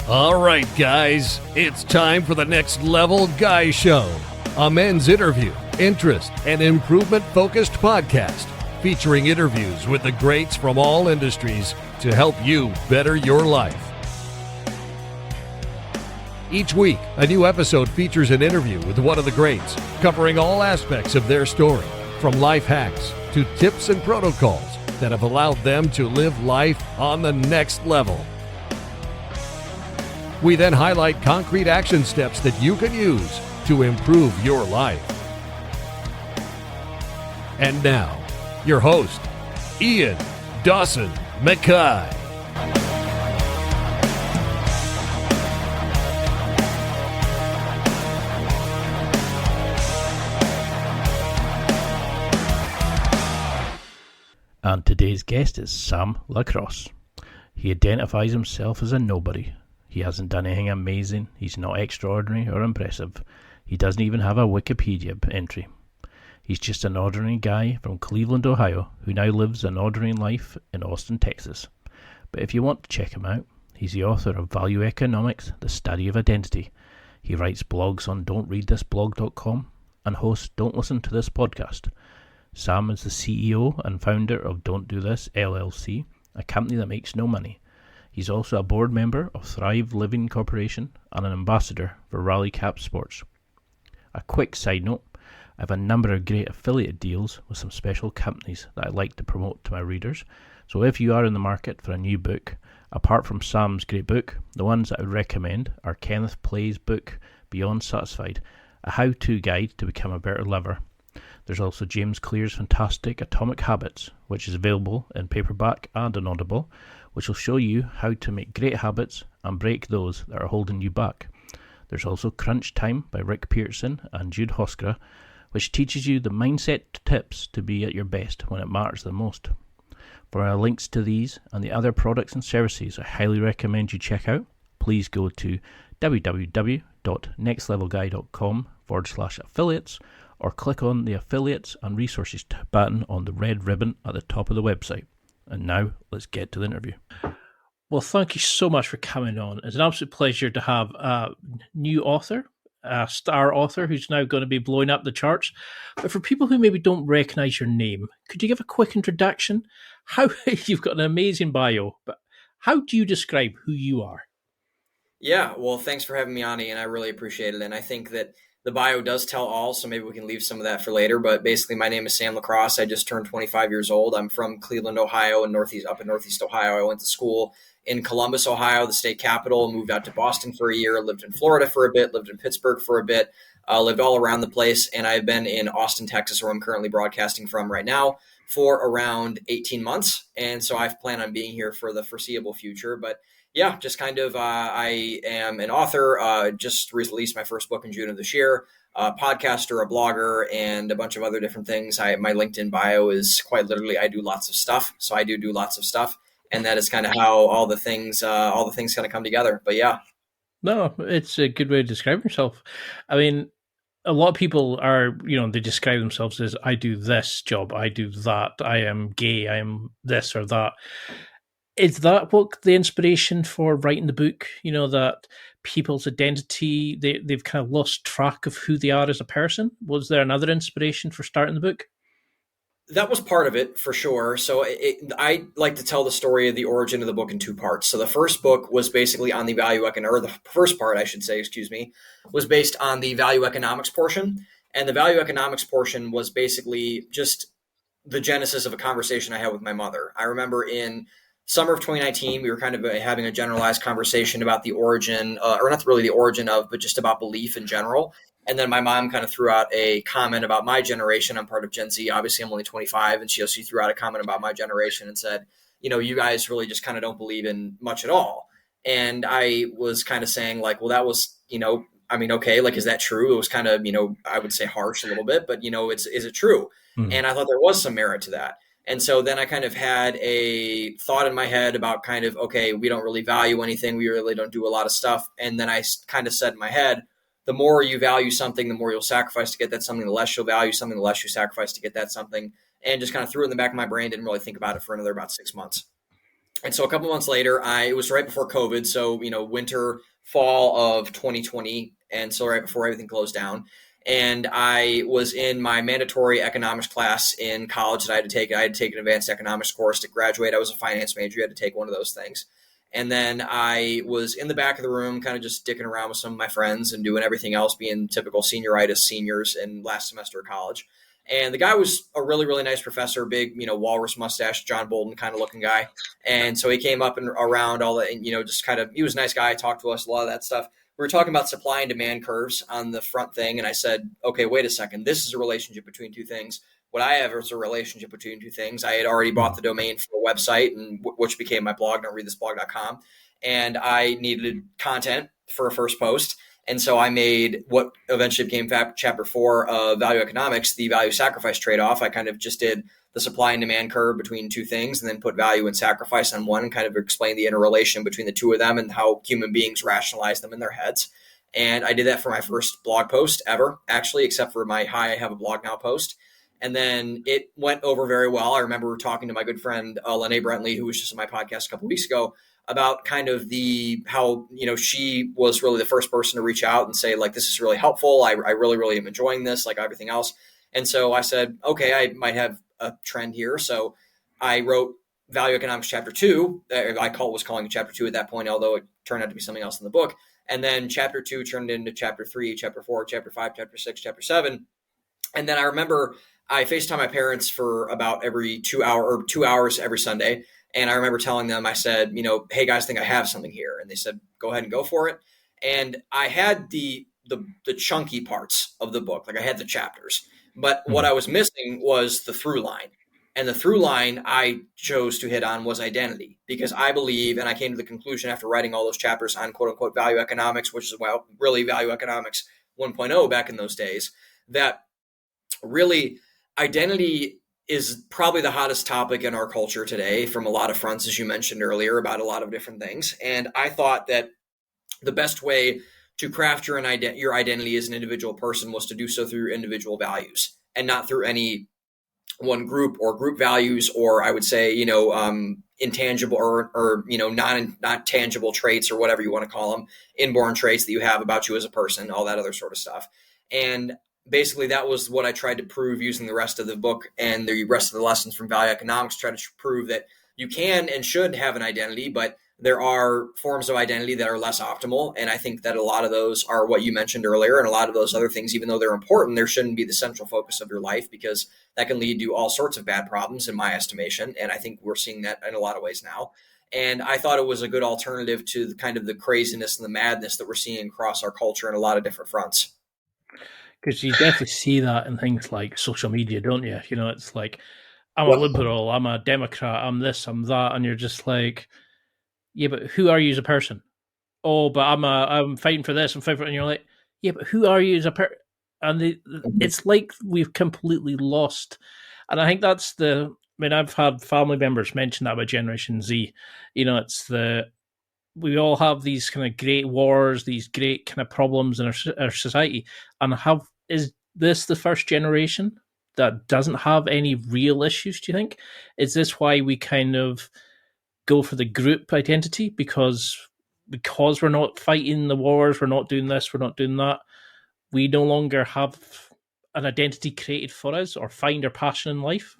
All right, guys, it's time for the Next Level Guy Show, a men's interview, interest, and improvement-focused podcast featuring interviews with the greats from all industries to help you better your life. Each week, a new episode features an interview with one of the greats, covering all aspects of their story, from life hacks to tips and protocols that have allowed them to live life on the next level. We then highlight concrete action steps that you can use to improve your life. And now, your host, Ian Dawson Mackay. And today's guest is Sam LaCrosse. He identifies himself as a nobody. He hasn't done anything amazing, he's not extraordinary or impressive. He doesn't even have a Wikipedia entry. He's just an ordinary guy from Cleveland, Ohio, who now lives an ordinary life in Austin, Texas. But if you want to check him out, he's the author of Value Economics, The Study of Identity. He writes blogs on dontreadthisblog.com and hosts Don't Listen to This podcast. Sam is the CEO and founder of Don't Do This, LLC, a company that makes no money. He's also a board member of thrivelivingcorporation and an ambassador for RallyCap Sports. A quick side note, I have a number of great affiliate deals with some special companies that I'd like to promote to my readers. So if you are in the market for a new book, apart from Sam's great book, the ones that I would recommend are Kenneth Play's book, Beyond Satisfied, a how-to guide to become a better lover. There's also James Clear's fantastic Atomic Habits, which is available in paperback and on Audible, which will show you how to make great habits and break those that are holding you back. There's also Crunch Time by Rick Pearson and Jude Hoskra, which teaches you the mindset tips to be at your best when it matters the most. For our links to these and the other products and services I highly recommend you check out, please go to www.nextlevelguy.com/affiliates or click on the Affiliates and Resources button on the red ribbon at the top of the website. And now, let's get to the interview. Well, thank you so much for coming on. It's an absolute pleasure to have a new author, a star author who's now going to be blowing up the charts. But for people who maybe don't recognize your name, could you give a quick introduction? You've got an amazing bio, but how do you describe who you are? Yeah, well, thanks for having me on, Ian. I really appreciate it. And I think that the bio does tell all, so maybe we can leave some of that for later. But basically, my name is Sam LaCrosse. I just turned 25 years old. I'm from Cleveland, Ohio, and up in Northeast Ohio. I went to school in Columbus, Ohio, the state capital, moved out to Boston for a year, lived in Florida for a bit, lived in Pittsburgh for a bit, lived all around the place. And I've been in Austin, Texas, where I'm currently broadcasting from right now, for around 18 months. And so I plan on being here for the foreseeable future. But yeah, just kind of, I am an author, just released my first book in June of this year, a podcaster, a blogger, and a bunch of other different things. My LinkedIn bio is quite literally, I do lots of stuff. So I do lots of stuff. And that is kind of how all the things kind of come together. But yeah. No, it's a good way to describe yourself. I mean, a lot of people are, they describe themselves as, I do this job, I do that, I am gay, I am this or that. Is that what the inspiration for writing the book, that people's identity, they've kind of lost track of who they are as a person? Was there another inspiration for starting the book? That was part of it, for sure. So I like to tell the story of the origin of the book in two parts. So the first book was basically on the the first part, I should say, was based on the value economics portion. And the value economics portion was basically just the genesis of a conversation I had with my mother. I remember in summer of 2019, we were kind of having a generalized conversation about the origin, or not really the origin of, but just about belief in general. And then my mom kind of threw out a comment about my generation. I'm part of Gen Z. Obviously, I'm only 25. And she also threw out a comment about my generation and said, you guys really just kind of don't believe in much at all. And I was kind of saying like, well, that was, okay, like, is that true? It was kind of, I would say harsh a little bit, but, is it true? Mm-hmm. And I thought there was some merit to that. And so then I kind of had a thought in my head about kind of, okay, we don't really value anything. We really don't do a lot of stuff. And then I kind of said in my head, the more you value something, the more you'll sacrifice to get that something, the less you'll value something, the less you sacrifice to get that something. And just kind of threw it in the back of my brain, didn't really think about it for another about 6 months. And so a couple months later, it was right before COVID. So, winter, fall of 2020. And so right before everything closed down. And I was in my mandatory economics class in college that I had to take. I had to take an advanced economics course to graduate. I was a finance major. You had to take one of those things. And then I was in the back of the room, kind of just dicking around with some of my friends and doing everything else, being typical senioritis seniors in last semester of college. And the guy was a really, really nice professor, big, walrus mustache, John Bolton kind of looking guy. And so he came up and around all that, and, just kind of, he was a nice guy, talked to us, a lot of that stuff. We were talking about supply and demand curves on the front thing. And I said, okay, wait a second. This is a relationship between two things. What I have is a relationship between two things. I had already bought the domain for a website, and which became my blog, dontreadthisblog.com. And I needed content for a first post. And so I made what eventually became chapter 4 of Value Economics, the value sacrifice trade-off. I kind of just did the supply and demand curve between two things and then put value and sacrifice on one and kind of explain the interrelation between the two of them and how human beings rationalize them in their heads. And I did that for my first blog post ever, actually, except for my Hi, I Have a Blog Now post. And then it went over very well. I remember talking to my good friend, Lene Brentley, who was just on my podcast a couple of weeks ago, about kind of how, she was really the first person to reach out and say, like, this is really helpful. I really, really am enjoying this, like everything else. And so I said, okay, I might have a trend here. So I wrote Value Economics Chapter 2. Was calling it Chapter 2 at that point, although it turned out to be something else in the book. And then Chapter 2 turned into Chapter 3, Chapter 4, Chapter 5, Chapter 6, Chapter 7. And then I remember I FaceTime my parents for about every 2 hours every Sunday. And I remember telling them, I said, hey guys, I think I have something here. And they said, go ahead and go for it. And I had the chunky parts of the book, like I had the chapters, but what I was missing was the through line. And the through line I chose to hit on was identity, because I believe, and I came to the conclusion after writing all those chapters on quote unquote value economics, which is really value economics 1.0 back in those days, that really identity is probably the hottest topic in our culture today from a lot of fronts, as you mentioned earlier, about a lot of different things. And I thought that the best way to craft your identity as an individual person was to do so through individual values and not through any one group or group values, or I would say, intangible or not tangible traits, or whatever you want to call them, inborn traits that you have about you as a person, all that other sort of stuff. And basically, that was what I tried to prove using the rest of the book and the rest of the lessons from Value Economics, try to prove that you can and should have an identity, but there are forms of identity that are less optimal. And I think that a lot of those are what you mentioned earlier, and a lot of those other things, even though they're important, there shouldn't be the central focus of your life, because that can lead to all sorts of bad problems in my estimation. And I think we're seeing that in a lot of ways now. And I thought it was a good alternative to the kind of the craziness and the madness that we're seeing across our culture in a lot of different fronts. Because you definitely see that in things like social media, don't you? It's like, I'm a liberal, I'm a Democrat, I'm this, I'm that, and you're just like, yeah, but who are you as a person? Oh, but I'm fighting for this, I'm fighting for it, and you're like, yeah, but who are you as a person? And it's like we've completely lost. And I think that's I've had family members mention that about Generation Z. We all have these kind of great wars, these great kind of problems in our society. And is this the first generation that doesn't have any real issues, do you think? Is this why we kind of go for the group identity? Because we're not fighting the wars, we're not doing this, we're not doing that, we no longer have an identity created for us or find our passion in life?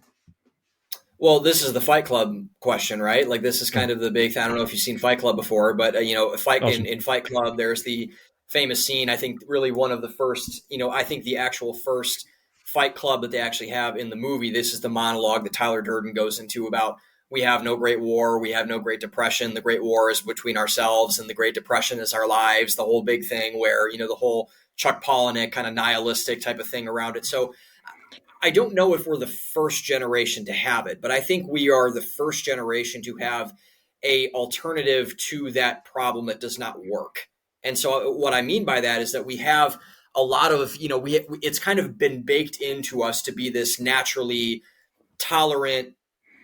Well, this is the Fight Club question, right? Like, this is kind of the big thing. I don't know if you've seen Fight Club before, but awesome. in Fight Club, there's the famous scene. I think really one of the first, I think the actual first Fight Club that they actually have in the movie. This is the monologue that Tyler Durden goes into about, we have no great war, we have no great depression. The great war is between ourselves, and the Great Depression is our lives. The whole big thing where, the whole Chuck Palahniuk kind of nihilistic type of thing around it. So I don't know if we're the first generation to have it, but I think we are the first generation to have a alternative to that problem that does not work. And so what I mean by that is that we have a lot of, it's kind of been baked into us to be this naturally tolerant,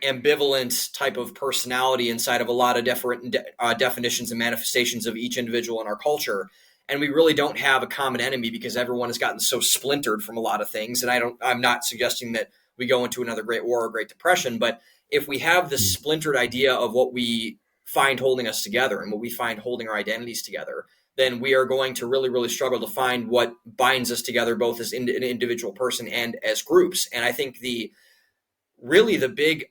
ambivalent type of personality inside of a lot of different definitions and manifestations of each individual in our culture. And we really don't have a common enemy because everyone has gotten so splintered from a lot of things. And I'm not suggesting that we go into another great war or Great Depression. But if we have this splintered idea of what we find holding us together and what we find holding our identities together, then we are going to really, really struggle to find what binds us together, both as an individual person and as groups. And I think the big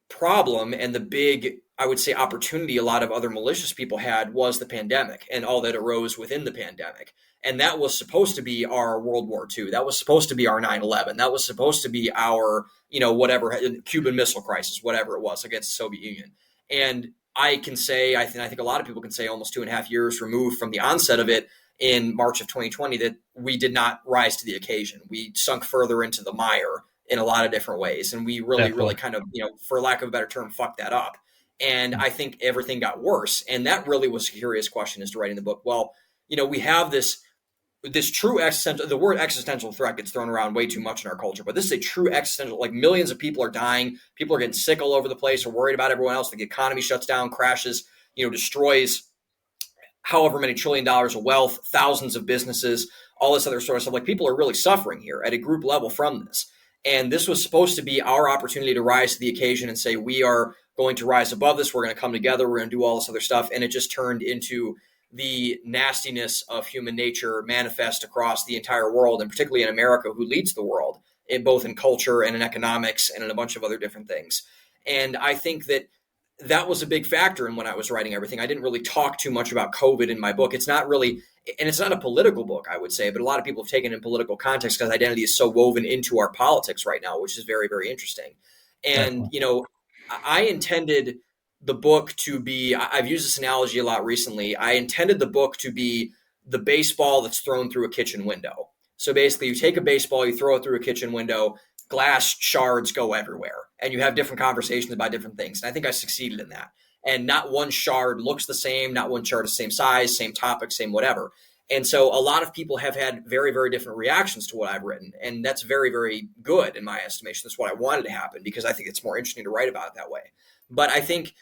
problem and the big, I would say, opportunity a lot of other malicious people had was the pandemic and all that arose within the pandemic. And that was supposed to be our World War II. That was supposed to be our 9/11. That was supposed to be our, whatever, Cuban Missile Crisis, whatever it was against the Soviet Union. And I can say, I think a lot of people can say almost 2.5 years removed from the onset of it in March of 2020, that we did not rise to the occasion. We sunk further into the mire in a lot of different ways. And we really kind of, for lack of a better term, fucked that up. And I think everything got worse. And that really was a curious question as to writing the book. Well, we have this true existential, the word existential threat gets thrown around way too much in our culture, but this is a true existential, like millions of people are dying. People are getting sick all over the place, are worried about everyone else. The economy shuts down, crashes, destroys however many $1 trillion of wealth, thousands of businesses, all this other sort of stuff. Like, people are really suffering here at a group level from this. And this was supposed to be our opportunity to rise to the occasion and say, we are going to rise above this. We're going to come together. We're going to do all this other stuff. And it just turned into the nastiness of human nature manifest across the entire world, and particularly in America, who leads the world both in culture and in economics and in a bunch of other different things. And I think that was a big factor in when I was writing everything. I didn't really talk too much about COVID in my book. It's not really, and it's not a political book, I would say, but a lot of people have taken it in political context because identity is so woven into our politics right now, which is very, very interesting. And, I intended the book to be, I've used this analogy a lot recently. I intended the book to be the baseball that's thrown through a kitchen window. So basically, you take a baseball, you throw it through a kitchen window, glass shards go everywhere, and you have different conversations about different things. And I think I succeeded in that. And not one shard looks the same, not one shard is the same size, same topic, same whatever. And so a lot of people have had very, very different reactions to what I've written. And that's very, very good in my estimation. That's what I wanted to happen, because I think it's more interesting to write about it that way. But I think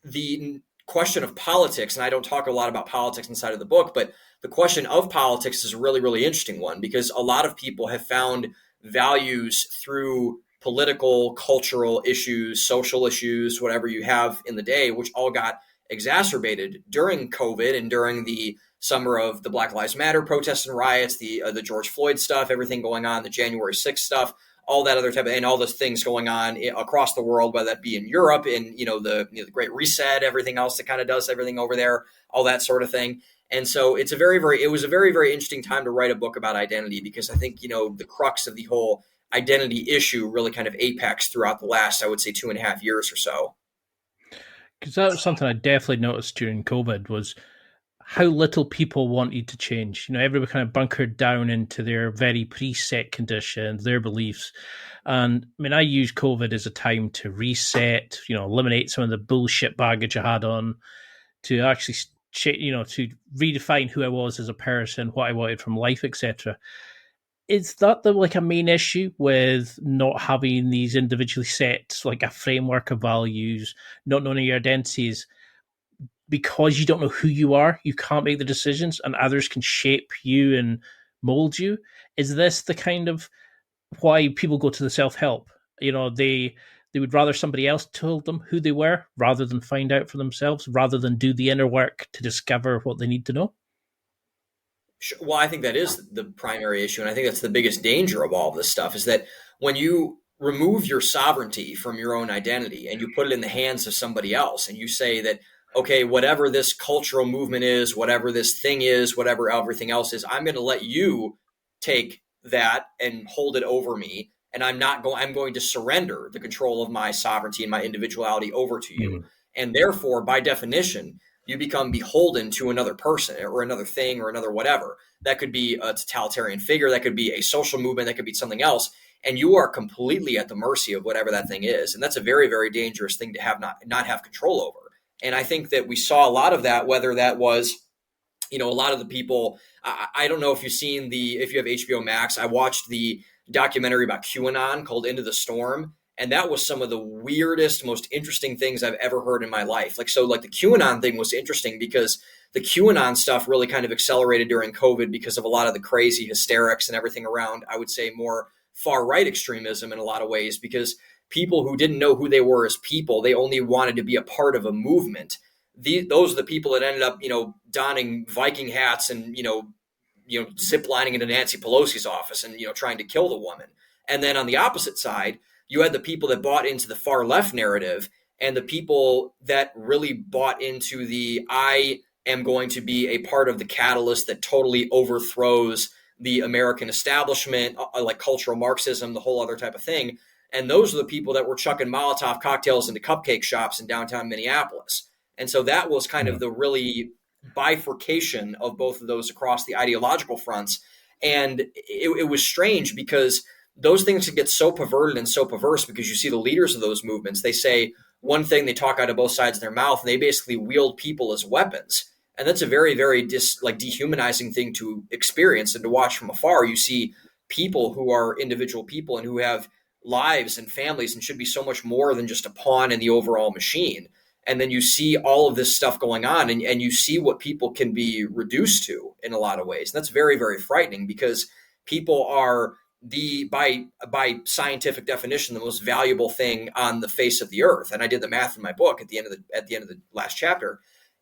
the question of politics, and I don't talk a lot about politics inside of the book, but the question of politics is a really, really interesting one, because a lot of people have found values through political, cultural issues, social issues, whatever you have in the day, which all got exacerbated during COVID and during the summer of the Black Lives Matter protests and riots, the George Floyd stuff, everything going on, the January 6th stuff, all that other type of, and all those things going on across the world, whether that be in Europe, in the Great Reset, everything else that kind of does everything over there, all that sort of thing. And so it was a very, very interesting time to write a book about identity, because I think, the crux of the whole identity issue really kind of apex throughout the last, I would say, 2.5 years or so. Because that was something I definitely noticed during COVID, was how little people wanted to change. Everybody kind of bunkered down into their very preset conditions, their beliefs. And I use COVID as a time to reset, eliminate some of the bullshit baggage I had on, to actually, to redefine who I was as a person, what I wanted from life, etc. Is that a main issue with not having these individually set, like a framework of values, not knowing your identities? Because you don't know who you are, you can't make the decisions, and others can shape you and mold you. Is this the kind of why people go to the self-help? They would rather somebody else told them who they were rather than find out for themselves, rather than do the inner work to discover what they need to know. Well, I think that is the primary issue. And I think that's the biggest danger of all of this stuff, is that when you remove your sovereignty from your own identity and you put it in the hands of somebody else, and you say that, okay, whatever this cultural movement is, whatever this thing is, whatever everything else is, I'm going to let you take that and hold it over me. And I'm going to surrender the control of my sovereignty and my individuality over to you. And therefore, by definition, you become beholden to another person or another thing or another whatever. That could be a totalitarian figure. That could be a social movement. That could be something else. And you are completely at the mercy of whatever that thing is. And that's a very, very dangerous thing to have not have control over. And I think that we saw a lot of that, whether that was, a lot of the people, I don't know if you've seen if you have HBO Max, I watched the documentary about QAnon called Into the Storm. And that was some of the weirdest, most interesting things I've ever heard in my life. The QAnon thing was interesting because the QAnon stuff really kind of accelerated during COVID because of a lot of the crazy hysterics and everything around, I would say, more far right extremism in a lot of ways, because people who didn't know who they were as people, they only wanted to be a part of a movement. Those are the people that ended up, donning Viking hats and, zip lining into Nancy Pelosi's office and, trying to kill the woman. And then on the opposite side, you had the people that bought into the far left narrative and the people that really bought into I am going to be a part of the catalyst that totally overthrows the American establishment, like cultural Marxism, the whole other type of thing. And those are the people that were chucking Molotov cocktails into cupcake shops in downtown Minneapolis. And so that was kind of the really bifurcation of both of those across the ideological fronts. And it was strange because those things can get so perverted and so perverse, because you see the leaders of those movements, they say one thing, they talk out of both sides of their mouth, and they basically wield people as weapons. And that's a very, very dehumanizing thing to experience and to watch from afar. You see people who are individual people and who have lives and families and should be so much more than just a pawn in the overall machine. And then you see all of this stuff going on, and you see what people can be reduced to in a lot of ways. And that's very, very frightening, because people are by scientific definition, the most valuable thing on the face of the earth. And I did the math in my book at the end of the last chapter.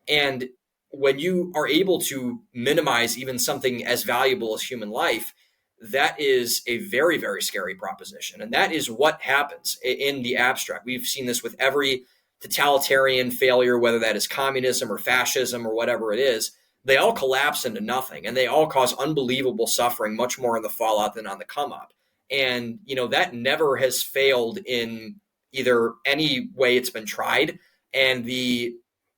And when you are able to minimize even something as valuable as human life, that is a very, very scary proposition. And that is what happens in the abstract. We've seen this with every totalitarian failure, whether that is communism or fascism or whatever it is. They all collapse into nothing, and they all cause unbelievable suffering, much more in the fallout than on the come up. And, that never has failed in either any way it's been tried. And the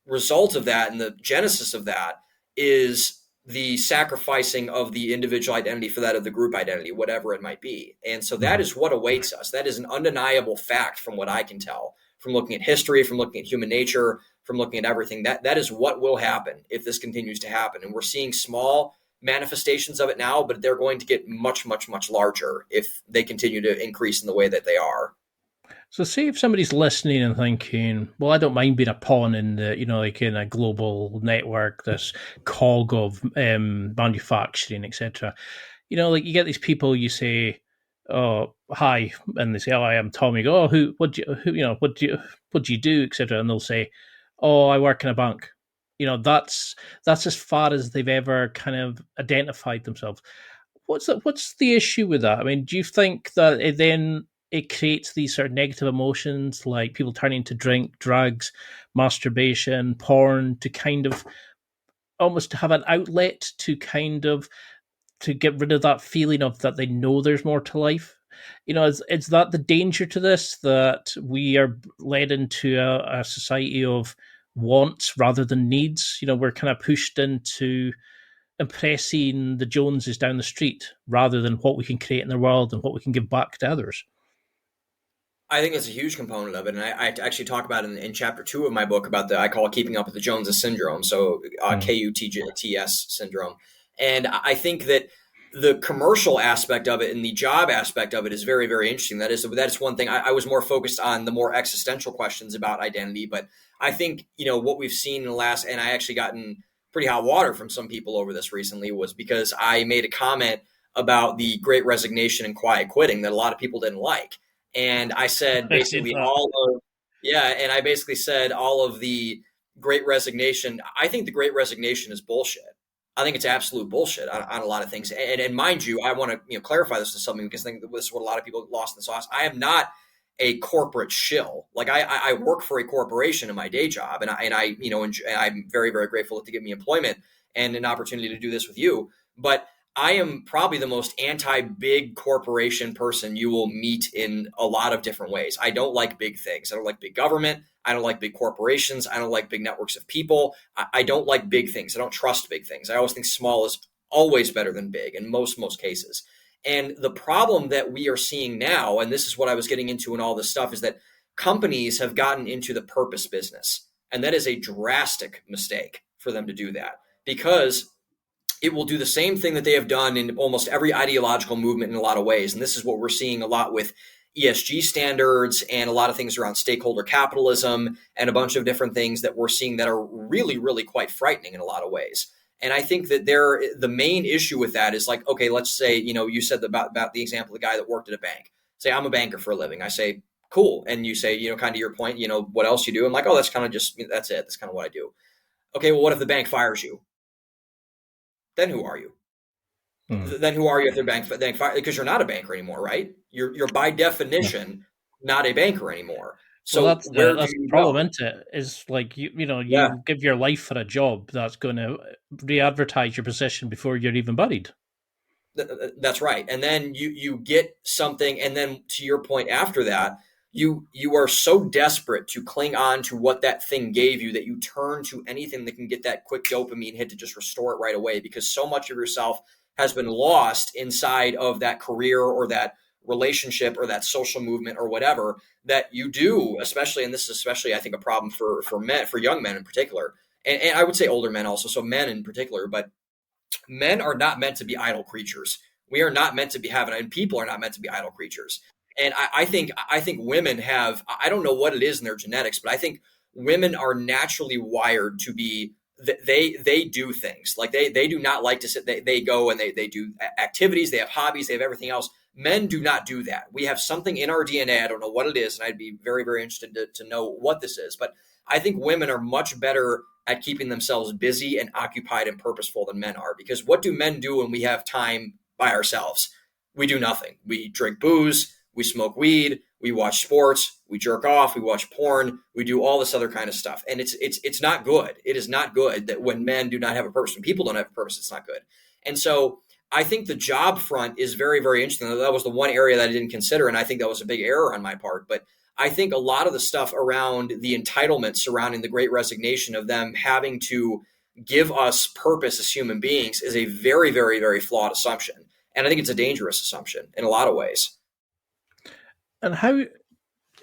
result of that and the genesis of that is the sacrificing of the individual identity for that of the group identity, whatever it might be. And so that is what awaits us. That is an undeniable fact from what I can tell, from looking at history, from looking at human nature, from looking at everything. That is what will happen if this continues to happen. And we're seeing small manifestations of it now, but they're going to get much, much, much larger if they continue to increase in the way that they are. So say if somebody's listening and thinking, well, I don't mind being a pawn in the, like in a global network, this cog of manufacturing, etc. Like you get these people, you say, oh, hi, and they say, oh, I am Tom. You go, oh, what do you do, etc. And they'll say, oh, I work in a bank. That's as far as they've ever kind of identified themselves. What's the issue with that? I mean, do you think that it creates these sort of negative emotions, like people turning to drink, drugs, masturbation, porn, to kind of almost to have an outlet to get rid of that feeling of that they know there's more to life? Is that the danger to this, that we are led into a society of wants rather than needs? We're kind of pushed into impressing the Joneses down the street rather than what we can create in the world and what we can give back to others. I think it's a huge component of it. And I actually talk about it in chapter 2 of my book about I call it keeping up with the Joneses syndrome. So KUTS syndrome. And I think that the commercial aspect of it and the job aspect of it is very, very interesting. That is one thing. I was more focused on the more existential questions about identity. But I think, what we've seen in the last, and I actually gotten pretty hot water from some people over this recently, was because I made a comment about the Great Resignation and quiet quitting that a lot of people didn't like. And I said basically all of the Great Resignation. I think the Great Resignation is bullshit. I think it's absolute bullshit on a lot of things. And mind you, I want to clarify this to something, because I think this is what a lot of people lost in the sauce. I am not a corporate shill. Like I work for a corporation in my day job, and I'm very, very grateful to give me employment and an opportunity to do this with you. But I am probably the most anti-big corporation person you will meet in a lot of different ways. I don't like big things. I don't like big government. I don't like big corporations. I don't like big networks of people. I don't like big things. I don't trust big things. I always think small is always better than big in most cases. And the problem that we are seeing now, and this is what I was getting into in all this stuff, is that companies have gotten into the purpose business. And that is a drastic mistake for them to do that, because it will do the same thing that they have done in almost every ideological movement in a lot of ways. And this is what we're seeing a lot with ESG standards and a lot of things around stakeholder capitalism and a bunch of different things that we're seeing that are really, really quite frightening in a lot of ways. And I think that the main issue with that is like, okay, let's say, you said about the example of the guy that worked at a bank. Say, I'm a banker for a living. I say, cool. And you say, kind of your point, what else you do? I'm like, oh, that's kind of just, that's it. That's kind of what I do. Okay, well, what if the bank fires you? Then who are you? Then who are you if their bank fire? Because you're not a banker anymore, right? You're by definition not a banker anymore. So well, that's the problem, isn't it? Is like you give your life for a job that's going to re-advertise your position before you're even buried. That's right. And then you get something, and then to your point after that, you are so desperate to cling on to what that thing gave you that you turn to anything that can get that quick dopamine hit to just restore it right away, because so much of yourself has been lost inside of that career or that relationship or that social movement or whatever that you do, especially, and this is especially, I think, a problem for men, for young men in particular. And I would say older men also, so men in particular, but men are not meant to be idle creatures. We are not meant to be and people are not meant to be idle creatures. And I think women have, I don't know what it is in their genetics, but I think women are naturally wired to be, they do things. Like they do not like to sit, they go and they do activities, they have hobbies, they have everything else. Men do not do that. We have something in our DNA. I don't know what it is, and I'd be very, very interested to know what this is. But I think women are much better at keeping themselves busy and occupied and purposeful than men are. Because what do men do when we have time by ourselves? We do nothing. We drink booze, we smoke weed, we watch sports, we jerk off, we watch porn, we do all this other kind of stuff. And it's not good. It is not good that when men do not have a purpose, when people don't have a purpose, it's not good. And so I think the job front is very, very interesting. That was the one area that I didn't consider, and I think that was a big error on my part. But I think a lot of the stuff around the entitlement surrounding the Great Resignation of them having to give us purpose as human beings is a very, very, very flawed assumption. And I think it's a dangerous assumption in a lot of ways. And how,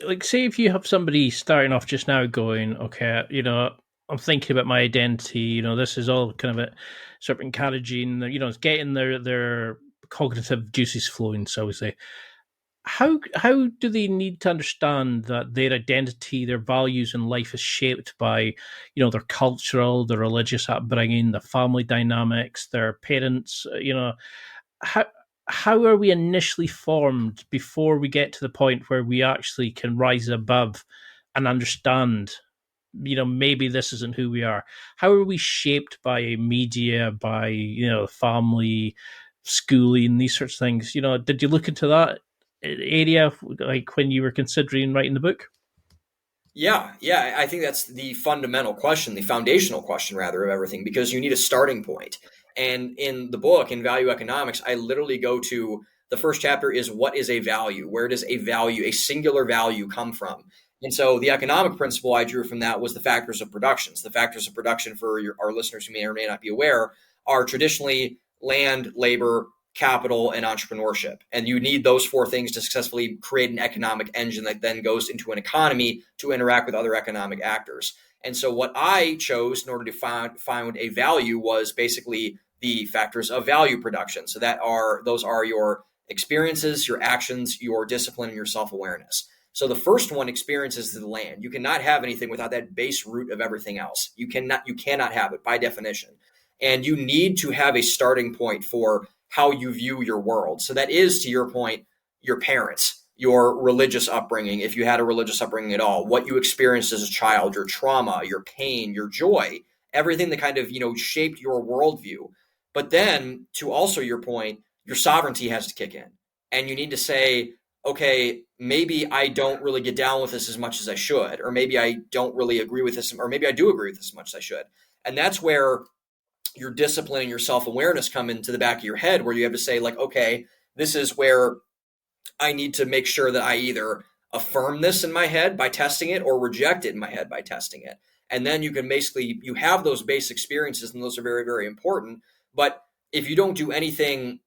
like, say if you have somebody starting off just now going, okay, I'm thinking about my identity, this is all kind of a sort of encouraging, it's getting their cognitive juices flowing, so we say. How do they need to understand that their identity, their values in life is shaped by, their cultural, their religious upbringing, the family dynamics, their parents, how are we initially formed before we get to the point where we actually can rise above and understand, maybe this isn't who we are? How are we shaped by media, by, family, schooling, these sorts of things? Did you look into that area, like when you were considering writing the book? Yeah. I think that's the fundamental question, the foundational question, rather, of everything, because you need a starting point. And in the book, in Value Economics, I literally go to the first chapter is what is a value? Where does a value, a singular value, come from? And so the economic principle I drew from that was the factors of production. So the factors of production, for our listeners who may or may not be aware, are traditionally land, labor, capital, and entrepreneurship. And you need those four things to successfully create an economic engine that then goes into an economy to interact with other economic actors. And so what I chose in order to find a value was basically the factors of value production. So those are your experiences, your actions, your discipline, and your self-awareness. So the first one, experiences to the land. You cannot have anything without that base root of everything else. You cannot have it by definition. And you need to have a starting point for how you view your world. So that is, to your point, your parents, your religious upbringing, if you had a religious upbringing at all, what you experienced as a child, your trauma, your pain, your joy, everything that kind of, shaped your worldview. But then, to also your point, your sovereignty has to kick in. And you need to say, okay, maybe I don't really get down with this as much as I should, or maybe I don't really agree with this, or maybe I do agree with this as much as I should. And that's where your discipline and your self-awareness come into the back of your head, where you have to say, like, okay, this is where I need to make sure that I either affirm this in my head by testing it or reject it in my head by testing it. And then you can basically, you have those base experiences, and those are very, very important. But if you don't do anything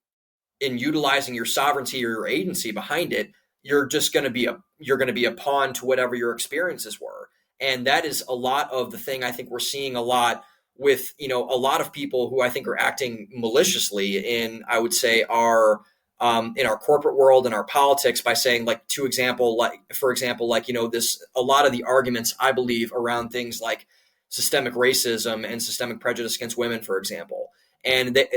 in utilizing your sovereignty or your agency behind it, you're going to be a pawn to whatever your experiences were. And that is a lot of the thing I think we're seeing a lot with, a lot of people who I think are acting maliciously in, I would say, in our corporate world and our politics, by saying, for example, a lot of the arguments, I believe, around things like systemic racism and systemic prejudice against women, for example. And they,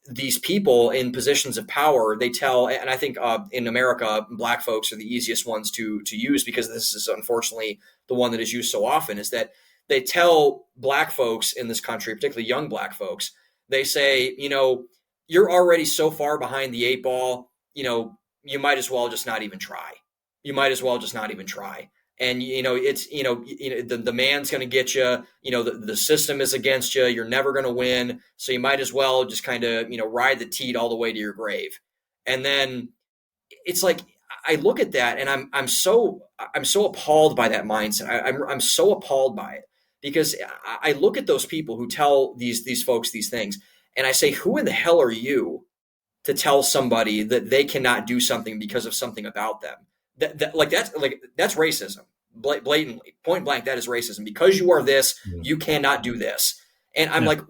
these people in positions of power, they tell, and I think in America, black folks are the easiest ones to use, because this is unfortunately the one that is used so often, is that they tell black folks in this country, particularly young black folks, they say, you're already so far behind the 8 ball, you might as well just not even try. You might as well just not even try. And, it's, the man's going to get you, the system is against you. You're never going to win. So you might as well just kind of, ride the teat all the way to your grave. And then it's like, I look at that and I'm so appalled by that mindset. I'm so appalled by it, because I look at those people who tell these folks these things, and I say, who in the hell are you to tell somebody that they cannot do something because of something about them? That's racism, blatantly, point blank. That is racism. Because you are this, you cannot do this. And I'm like,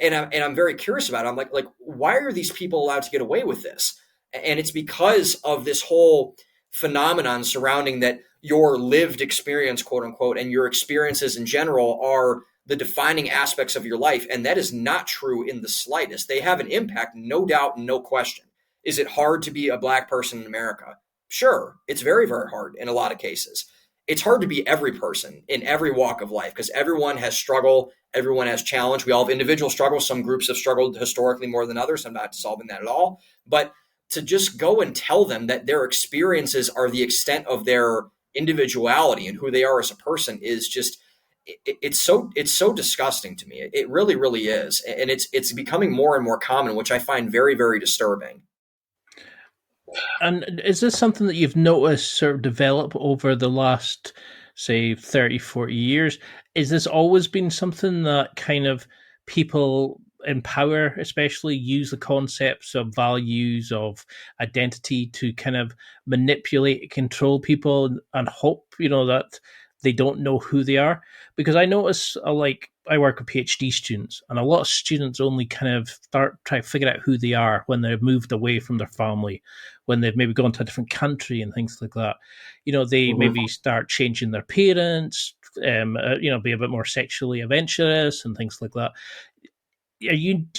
and I'm very curious about it. I'm like, why are these people allowed to get away with this? And it's because of this whole phenomenon surrounding that your lived experience, quote unquote, and your experiences in general are the defining aspects of your life. And that is not true in the slightest. They have an impact, no doubt, no question. Is it hard to be a black person in America? Sure, it's very, very hard in a lot of cases. It's hard to be every person in every walk of life, because everyone has struggle, everyone has challenge. We all have individual struggles. Some groups have struggled historically more than others. I'm not solving that at all. But to just go and tell them that their experiences are the extent of their individuality and who they are as a person is just, it's so disgusting to me. It really, really is. And it's becoming more and more common, which I find very, very disturbing. And is this something that you've noticed sort of develop over the last, say, 30, 40 years? Is this always been something that kind of people in power especially use the concepts of values, of identity to kind of manipulate and control people and hope, that they don't know who they are? Because I notice, I work with PhD students, and a lot of students only kind of try to figure out who they are when they've moved away from their family, when they've maybe gone to a different country and things like that. They maybe start changing their parents, be a bit more sexually adventurous and things like that. Do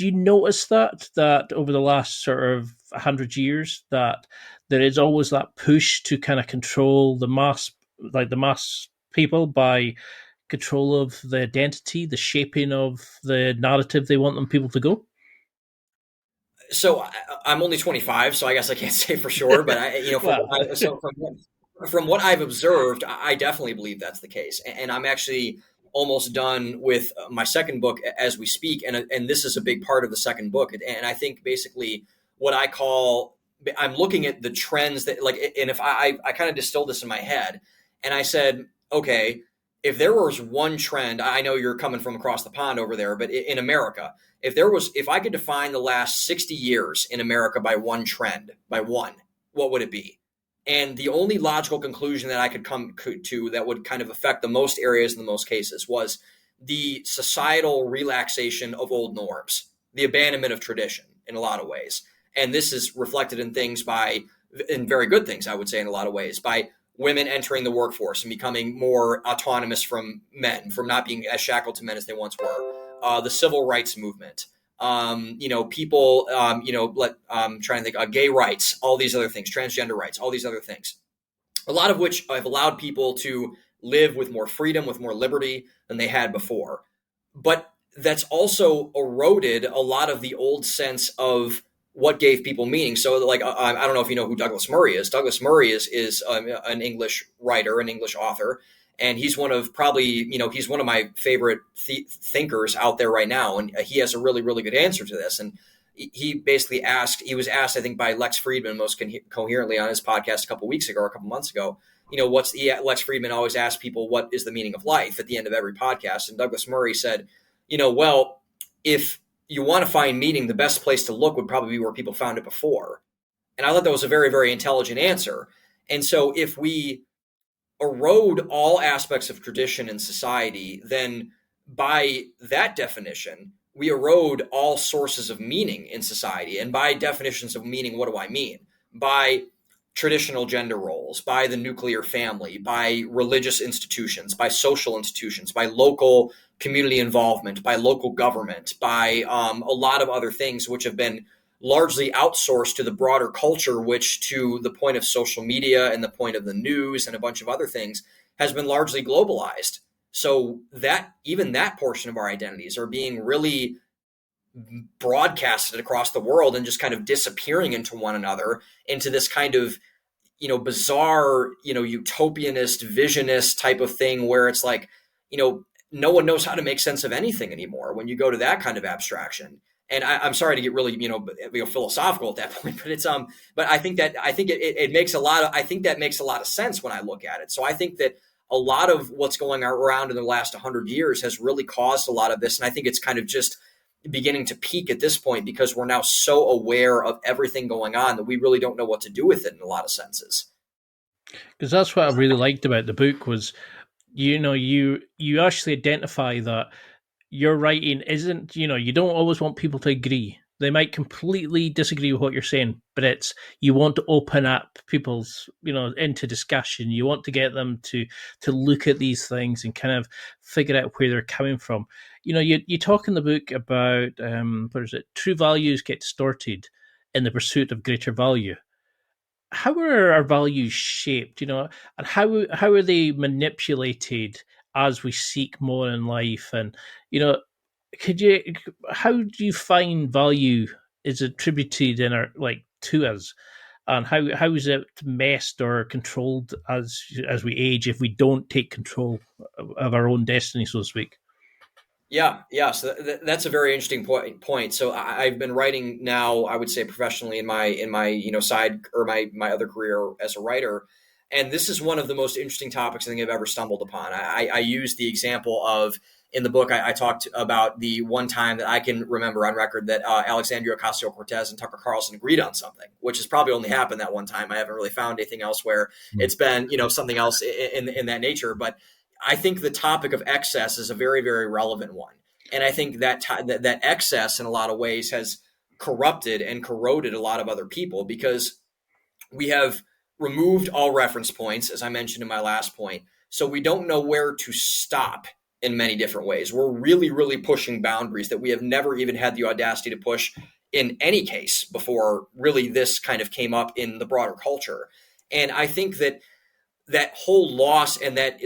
you notice that over the last sort of 100 years that there is always that push to kind of control the mass people by control of the identity, the shaping of the narrative they want people to go? So I'm only 25, so I guess I can't say for sure, but from what I've observed, I definitely believe that's the case. And I'm actually almost done with my second book as we speak. And this is a big part of the second book. And I think basically what I'm looking at the trends that and if I kind of distilled this in my head, and I said, okay, if there was one trend, I know you're coming from across the pond over there, but in America, if I could define the last 60 years in America by one trend, what would it be? And the only logical conclusion that I could come to that would kind of affect the most areas in the most cases was the societal relaxation of old norms, the abandonment of tradition in a lot of ways. And this is reflected in very good things, I would say, in a lot of ways, by women entering the workforce and becoming more autonomous from men, from not being as shackled to men as they once were. The civil rights movement, people, I'm trying to think, gay rights, all these other things, transgender rights, all these other things, a lot of which have allowed people to live with more freedom, with more liberty than they had before. But that's also eroded a lot of the old sense of what gave people meaning. So I don't know if you know who Douglas Murray is. Douglas Murray is an English writer, an English author. And he's one of he's one of my favorite thinkers out there right now. And he has a really, really good answer to this. And he was asked, I think, by Lex Friedman most coherently on his podcast a couple months ago, Lex Friedman always asks people, what is the meaning of life at the end of every podcast? And Douglas Murray said, well, if you want to find meaning, the best place to look would probably be where people found it before. And I thought that was a very, very intelligent answer. And so if we erode all aspects of tradition in society, then by that definition, we erode all sources of meaning in society. And by definitions of meaning, what do I mean? By traditional gender roles, by the nuclear family, by religious institutions, by social institutions, by local community involvement, by local government, by a lot of other things which have been largely outsourced to the broader culture, which to the point of social media and the point of the news and a bunch of other things has been largely globalized. So that even that portion of our identities are being really broadcasted across the world and just kind of disappearing into one another, into this kind of, bizarre, utopianist, visionist type of thing where it's like, no one knows how to make sense of anything anymore when you go to that kind of abstraction. And I'm sorry to get really, philosophical at that point, but it's, but I think it makes I think that makes a lot of sense when I look at it. So I think that a lot of what's going around in the last 100 years has really caused a lot of this. And I think it's kind of just beginning to peak at this point because we're now so aware of everything going on that we really don't know what to do with it in a lot of senses. Because that's what I really liked about the book was, you actually identify that your writing isn't, you don't always want people to agree. They might completely disagree with what you're saying, but you want to open up people's, into discussion. You want to get them to look at these things and kind of figure out where they're coming from. You talk in the book about, true values get distorted in the pursuit of greater value. How are our values shaped, and how are they manipulated as we seek more in life? And, how do you find value is attributed to us, and how is it messed or controlled as we age if we don't take control of our own destiny, so to speak? Yeah. So that's a very interesting point. So I've been writing now, I would say professionally in my side or my other career as a writer. And this is one of the most interesting topics I think I've ever stumbled upon. I use the example of, in the book, I talked about the one time that I can remember on record that Alexandria Ocasio-Cortez and Tucker Carlson agreed on something, which has probably only happened that one time. I haven't really found anything else where it's been, something else in that nature. But I think the topic of excess is a very, very relevant one. And I think that that excess in a lot of ways has corrupted and corroded a lot of other people because we have removed all reference points, as I mentioned in my last point. So we don't know where to stop in many different ways. We're really, really pushing boundaries that we have never even had the audacity to push in any case before really this kind of came up in the broader culture. And I think that whole loss and that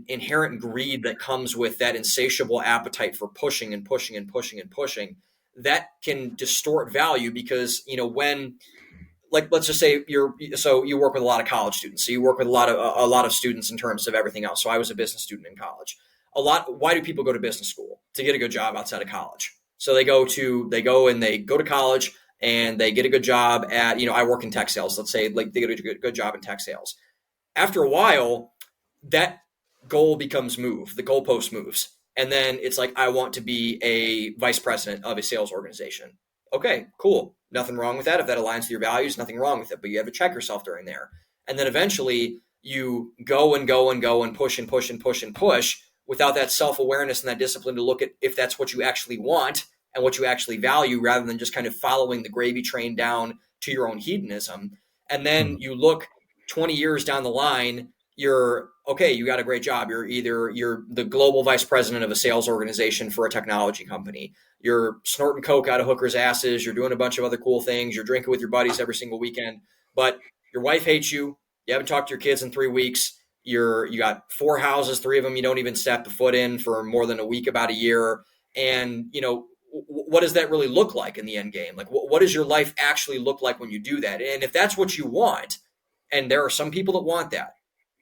inherent greed that comes with that insatiable appetite for pushing and pushing and pushing and pushing, that can distort value because, when, like, let's just say you work with a lot of college students. So you work with a lot of students in terms of everything else. So I was a business student in college. Why do people go to business school? To get a good job outside of college. So they go to college and they get a good job at, I work in tech sales. Let's say like they get a good job in tech sales. After a while, that goal becomes moved. The goalpost moves. And then it's like, I want to be a vice president of a sales organization. Okay, cool. Nothing wrong with that. If that aligns with your values, nothing wrong with it. But you have to check yourself during there. And then eventually you go and go and go and push and push and push and push without that self-awareness and that discipline to look at if that's what you actually want and what you actually value rather than just kind of following the gravy train down to your own hedonism. And then you look 20 years down the line, you got a great job. You're the global vice president of a sales organization for a technology company. You're snorting coke out of hookers' asses. You're doing a bunch of other cool things. You're drinking with your buddies every single weekend, but your wife hates you. You haven't talked to your kids in 3 weeks. You got 4 houses, 3 of them you don't even step a foot in for more than a week, about a year. And, what does that really look like in the end game? Like, what does your life actually look like when you do that? And if that's what you want, and there are some people that want that,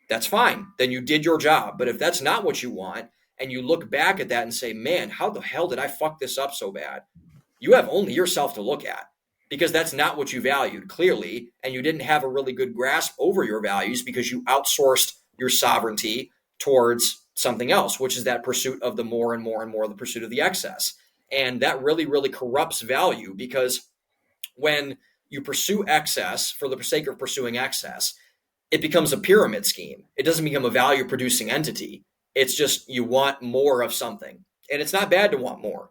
that's fine. Then you did your job. But if that's not what you want, and you look back at that and say, man, how the hell did I fuck this up so bad? You have only yourself to look at because that's not what you valued clearly. And you didn't have a really good grasp over your values because you outsourced your sovereignty towards something else, which is that pursuit of the more and more and more, the pursuit of the excess. And that really, really corrupts value because when you pursue excess for the sake of pursuing excess, it becomes a pyramid scheme. It doesn't become a value producing entity. It's just you want more of something. And it's not bad to want more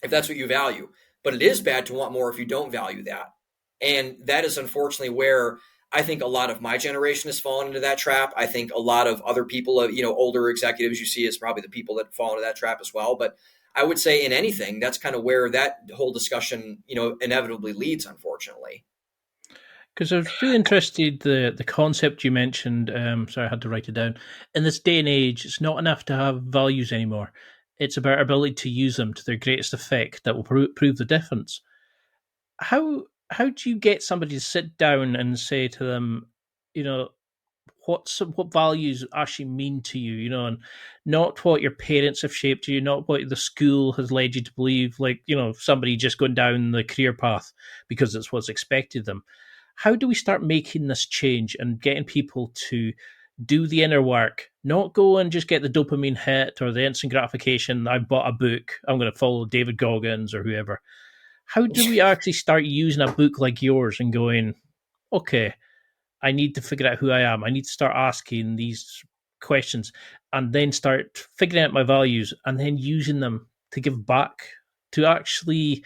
if that's what you value, but it is bad to want more if you don't value that. And that is unfortunately where I think a lot of my generation has fallen into that trap. I think a lot of other people, older executives you see is probably the people that fall into that trap as well. But I would say in anything, that's kind of where that whole discussion, inevitably leads, unfortunately. Because I was really interested, the concept you mentioned, sorry, I had to write it down. In this day and age, it's not enough to have values anymore. It's about our ability to use them to their greatest effect that will prove the difference. How do you get somebody to sit down and say to them, what values actually mean to you, and not what your parents have shaped you, not what the school has led you to believe, like, somebody just going down the career path because it's what's expected of them. How do we start making this change and getting people to do the inner work, not go and just get the dopamine hit or the instant gratification? I bought a book, I'm going to follow David Goggins or whoever. How do we actually start using a book like yours and going, okay, I need to figure out who I am. I need to start asking these questions and then start figuring out my values and then using them to give back, to actually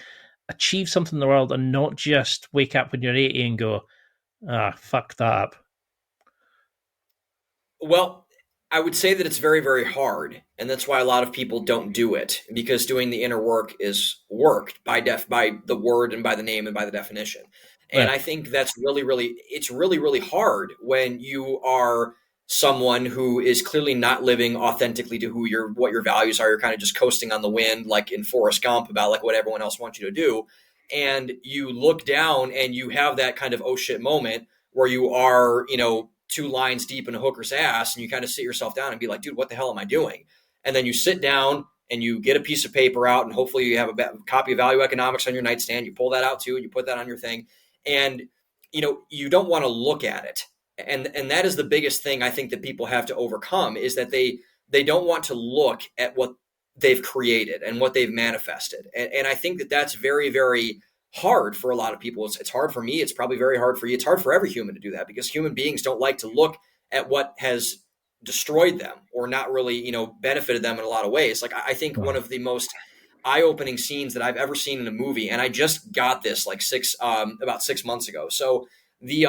achieve something in the world and not just wake up when you're 80 and go, fuck that up. Well, I would say that it's very, very hard. And that's why a lot of people don't do it, because doing the inner work is work by the word and by the name and by the definition. And I think that's it's really, really hard when you are someone who is clearly not living authentically to what your values are. You're kind of just coasting on the wind, like in Forrest Gump, about like what everyone else wants you to do. And you look down and you have that kind of oh shit moment where you are, 2 lines deep in a hooker's ass, and you kind of sit yourself down and be like, dude, what the hell am I doing? And then you sit down and you get a piece of paper out, and hopefully you have a copy of Value Economics on your nightstand. You pull that out too, and you put that on your thing. And, you don't want to look at it. And that is the biggest thing I think that people have to overcome, is that they don't want to look at what they've created and what they've manifested. And I think that that's very, very hard for a lot of people. It's hard for me. It's probably very hard for you. It's hard for every human to do that, because human beings don't like to look at what has destroyed them or not really, benefited them in a lot of ways. Like, I think one of the most eye-opening scenes that I've ever seen in a movie, and I just got this like about 6 months ago. So the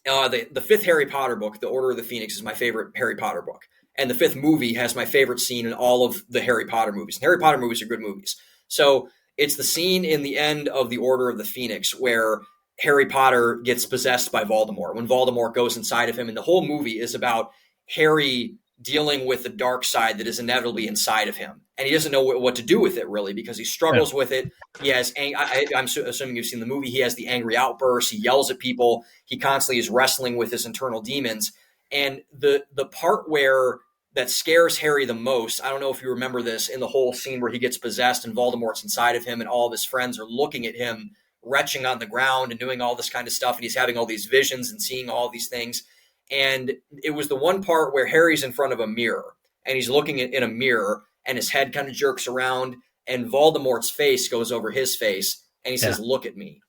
5th Harry Potter book, The Order of the Phoenix, is my favorite Harry Potter book. And the 5th movie has my favorite scene in all of the Harry Potter movies. And Harry Potter movies are good movies. So it's the scene in the end of The Order of the Phoenix where Harry Potter gets possessed by Voldemort, when Voldemort goes inside of him. And the whole movie is about Harry dealing with the dark side that is inevitably inside of him. And he doesn't know what to do with it, really, because he struggles with it. He has, I'm assuming you've seen the movie, he has the angry outbursts. He yells at people. He constantly is wrestling with his internal demons. And the part where that scares Harry the most, I don't know if you remember this, in the whole scene where he gets possessed and Voldemort's inside of him and all of his friends are looking at him retching on the ground and doing all this kind of stuff. And he's having all these visions and seeing all these things. And it was the one part where Harry's in front of a mirror and he's looking in a mirror and his head kind of jerks around and Voldemort's face goes over his face and he says, look at me.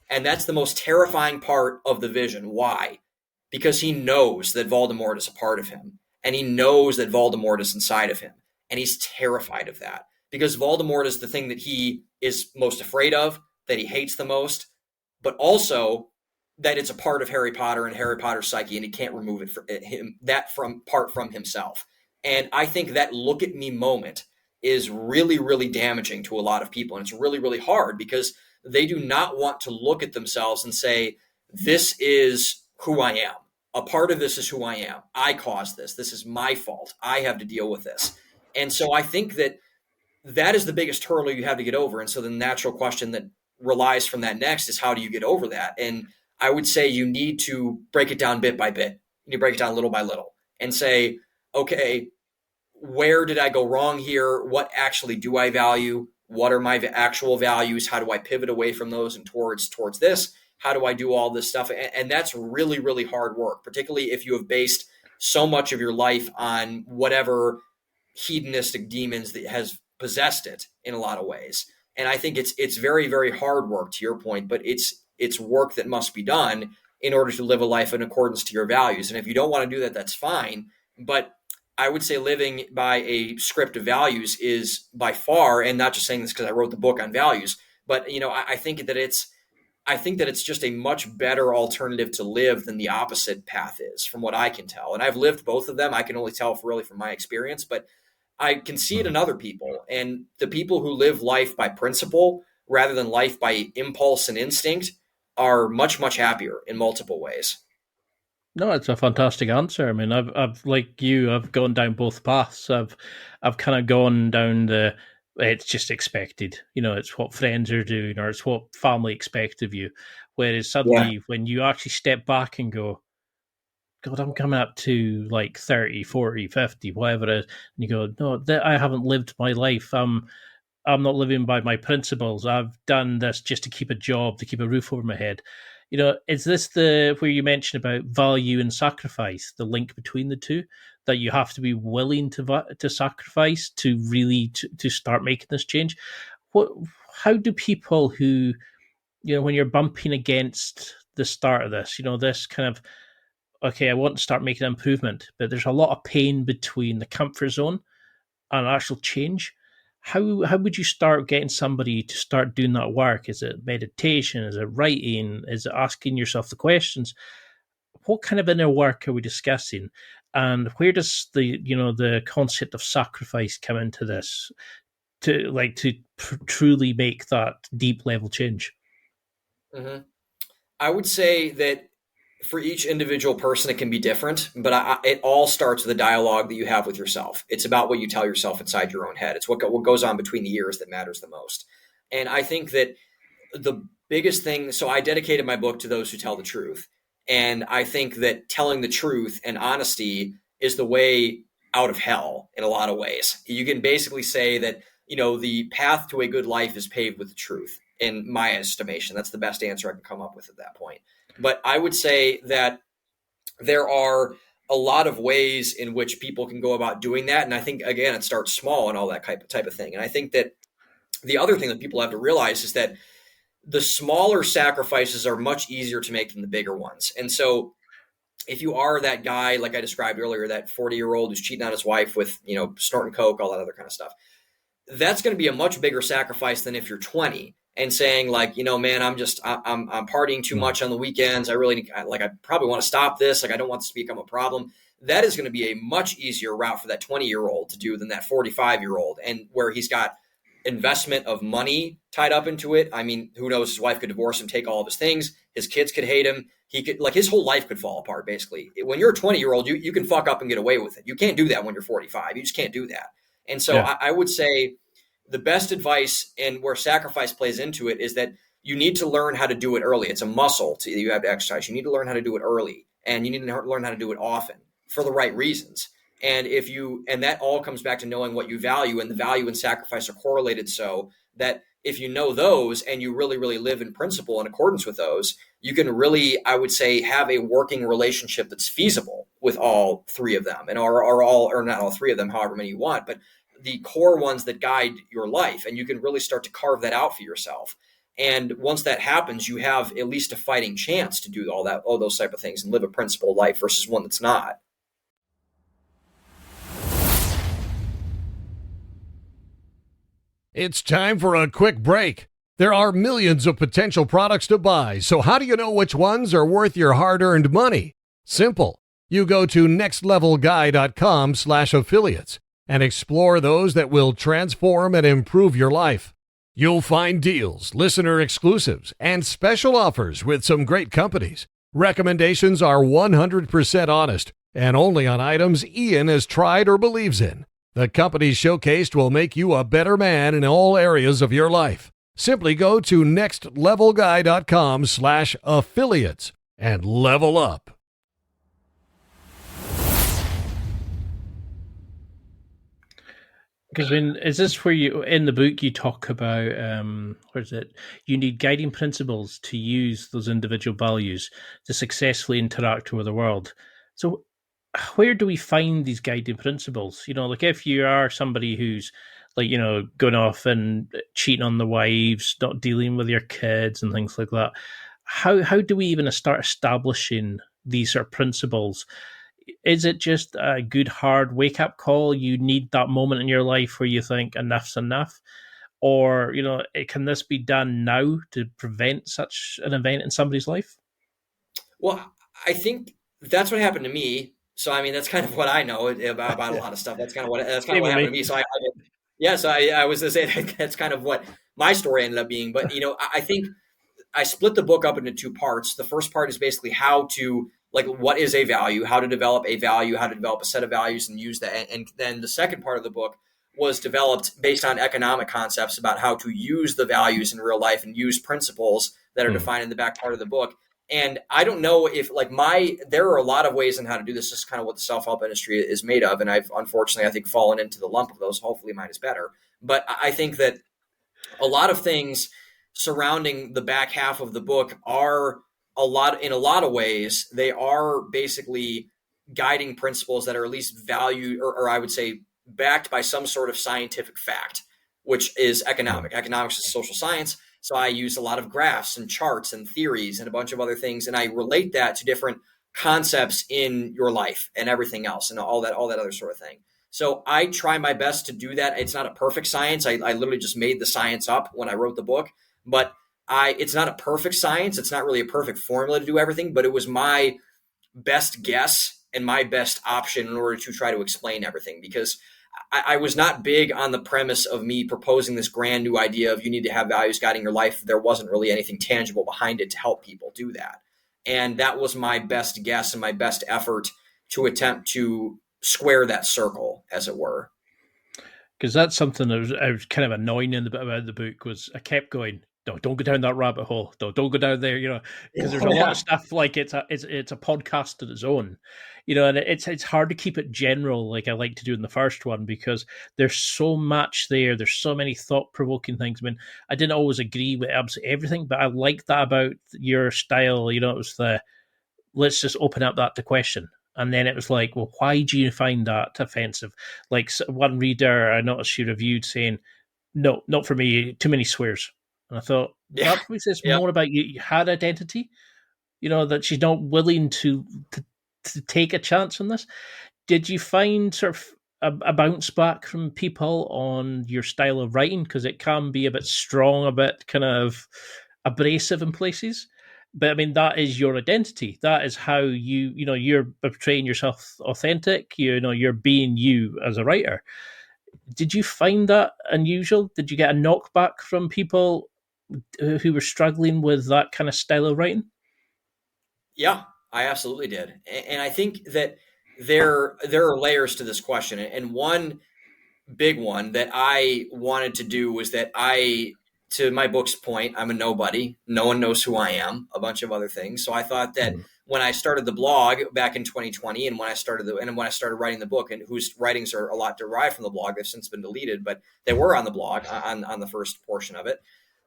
And that's the most terrifying part of the vision. Why? Because he knows that Voldemort is a part of him and he knows that Voldemort is inside of him. And he's terrified of that because Voldemort is the thing that he is most afraid of, that he hates the most, but also that it's a part of Harry Potter and Harry Potter's psyche, and he can't remove it from himself. And I think that look at me moment is really, really damaging to a lot of people. And it's really, really hard because they do not want to look at themselves and say, this is who I am. A part of this is who I am. I caused this. This is my fault. I have to deal with this. And so I think that is the biggest hurdle you have to get over. And so the natural question that relies from that next is, how do you get over that? And I would say you need to break it down bit by bit. You need to break it down little by little and say, okay, where did I go wrong here? What actually do I value? What are my actual values? How do I pivot away from those and towards this? How do I do all this stuff? And that's really, really hard work, particularly if you have based so much of your life on whatever hedonistic demons that has possessed it in a lot of ways. And I think it's very, very hard work, to your point, but it's work that must be done in order to live a life in accordance to your values. And if you don't want to do that, that's fine. But I would say living by a script of values is by far, and not just saying this because I wrote the book on values, but I think that I think that it's just a much better alternative to live than the opposite path is, from what I can tell. And I've lived both of them. I can only tell really from my experience, but I can see it in other people. And the people who live life by principle rather than life by impulse and instinct are much, much happier in multiple ways. No, it's a fantastic answer. I mean, I've like you, I've gone down both paths. I've kind of gone down the it's just expected. It's what friends are doing or it's what family expect of you. Whereas suddenly when you actually step back and go, God, I'm coming up to like 30, 40, 50, whatever it is, and you go, no, I haven't lived my life. I'm not living by my principles. I've done this just to keep a job, to keep a roof over my head. Is this where you mentioned about value and sacrifice, the link between the two, that you have to be willing to sacrifice to really to start making this change? How do people who, when you're bumping against the start of this, this kind of, okay, I want to start making an improvement, but there's a lot of pain between the comfort zone and actual change. How would you start getting somebody to start doing that work? Is it meditation? Is it writing? Is it asking yourself the questions? What kind of inner work are we discussing? And where does the concept of sacrifice come into this to truly make that deep level change? Mm-hmm. I would say that for each individual person, it can be different, but it all starts with the dialogue that you have with yourself. It's about what you tell yourself inside your own head. It's what goes on between the ears that matters the most. And I think that the biggest thing, so I dedicated my book to those who tell the truth. And I think that telling the truth and honesty is the way out of hell in a lot of ways. You can basically say that, the path to a good life is paved with the truth. In my estimation, that's the best answer I can come up with at that point. But I would say that there are a lot of ways in which people can go about doing that. And I think, again, it starts small and all that type of thing. And I think that the other thing that people have to realize is that the smaller sacrifices are much easier to make than the bigger ones. And so if you are that guy, like I described earlier, that 40-year-old who's cheating on his wife with, snorting coke, all that other kind of stuff, that's going to be a much bigger sacrifice than if you're 20 and saying like, man, I'm partying too much on the weekends. I probably want to stop this. Like, I don't want this to become a problem. That is going to be a much easier route for that 20-year-old to do than that 45-year-old. And where he's got investment of money tied up into it. I mean, who knows? His wife could divorce him, take all of his things. His kids could hate him. He could, his whole life could fall apart, basically. When you're a 20-year-old, you can fuck up and get away with it. You can't do that when you're 45. You just can't do that. And so I would say the best advice, and where sacrifice plays into it, is that you need to learn how to do it early. It's a muscle you have to exercise. You need to learn how to do it early, and you need to learn how to do it often for the right reasons. And that all comes back to knowing what you value, and the value and sacrifice are correlated, so that if you know those and you really, really live in principle in accordance with those, you can really, I would say, have a working relationship that's feasible with all three of them, and or not all three of them, however many you want, but the core ones that guide your life. And you can really start to carve that out for yourself. And once that happens, you have at least a fighting chance to do all those type of things and live a principled life versus one that's not. It's time for a quick break. There are millions of potential products to buy, so how do you know which ones are worth your hard-earned money? Simple. You go to nextlevelguy.com/affiliates and explore those that will transform and improve your life. You'll find deals, listener exclusives, and special offers with some great companies. Recommendations are 100% honest and only on items Ian has tried or believes in. The companies showcased will make you a better man in all areas of your life. Simply go to nextlevelguy.com/affiliates and level up. Because is this where you, in the book, you talk about, where is it? You need guiding principles to use those individual values to successfully interact with the world. So where do we find these guiding principles? If you are somebody who's going off and cheating on the wives, not dealing with your kids and things like that, how do we even start establishing these sort of principles? Is it just a good hard wake-up call? You need that moment in your life where you think enough's enough? or can this be done now to prevent such an event in somebody's life? Well, I think that's what happened to me. So, I mean, that's kind of what I know about a lot of stuff. That's kind of what happened to me. So, I was going to say that's kind of what my story ended up being. But, I think I split the book up into two parts. The first part is basically how to, like, what is a value, how to develop a value, how to develop a set of values and use that. And then the second part of the book was developed based on economic concepts about how to use the values in real life and use principles that are defined in the back part of the book. And I don't know if there are a lot of ways on how to do this. This is kind of what the self-help industry is made of. And I've unfortunately, I think, fallen into the lump of those. Hopefully mine is better. But I think that a lot of things surrounding the back half of the book are in a lot of ways, they are basically guiding principles that are at least valued, or I would say backed by some sort of scientific fact, which is economic. Economics is social science. So I use a lot of graphs and charts and theories and a bunch of other things. And I relate that to different concepts in your life and everything else and all that other sort of thing. So I try my best to do that. It's not a perfect science. I literally just made the science up when I wrote the book, but it's not a perfect science. It's not really a perfect formula to do everything, but it was my best guess and my best option in order to try to explain everything, because I was not big on the premise of me proposing this grand new idea of you need to have values guiding your life. There wasn't really anything tangible behind it to help people do that. And that was my best guess and my best effort to attempt to square that circle, as it were. Because that's something that I was kind of annoying about the book was I kept going, no, don't go down that rabbit hole. Don't go down there, because there's a lot of stuff like it's a podcast of its own, and it's hard to keep it general like I like to do in the first one, because there's so much there. There's so many thought-provoking things. I mean, I didn't always agree with absolutely everything, but I liked that about your style. It was let's just open up that to question. And then it was like, well, why do you find that offensive? Like one reader I noticed she reviewed saying, no, not for me, too many swears. And I thought, that probably says more about you had identity, that she's not willing to take a chance on this. Did you find sort of a bounce back from people on your style of writing? Because it can be a bit strong, a bit kind of abrasive in places. But I mean, that is your identity. That is how you're portraying yourself authentic. You're being you as a writer. Did you find that unusual? Did you get a knockback from people who were struggling with that kind of style of writing? Yeah, I absolutely did. And I think that there are layers to this question. And one big one that I wanted to do was that to my book's point, I'm a nobody. No one knows who I am, a bunch of other things. So I thought that when I started the blog back in 2020 and when I started writing the book, and whose writings are a lot derived from the blog, they've since been deleted, but they were on the blog on the first portion of it.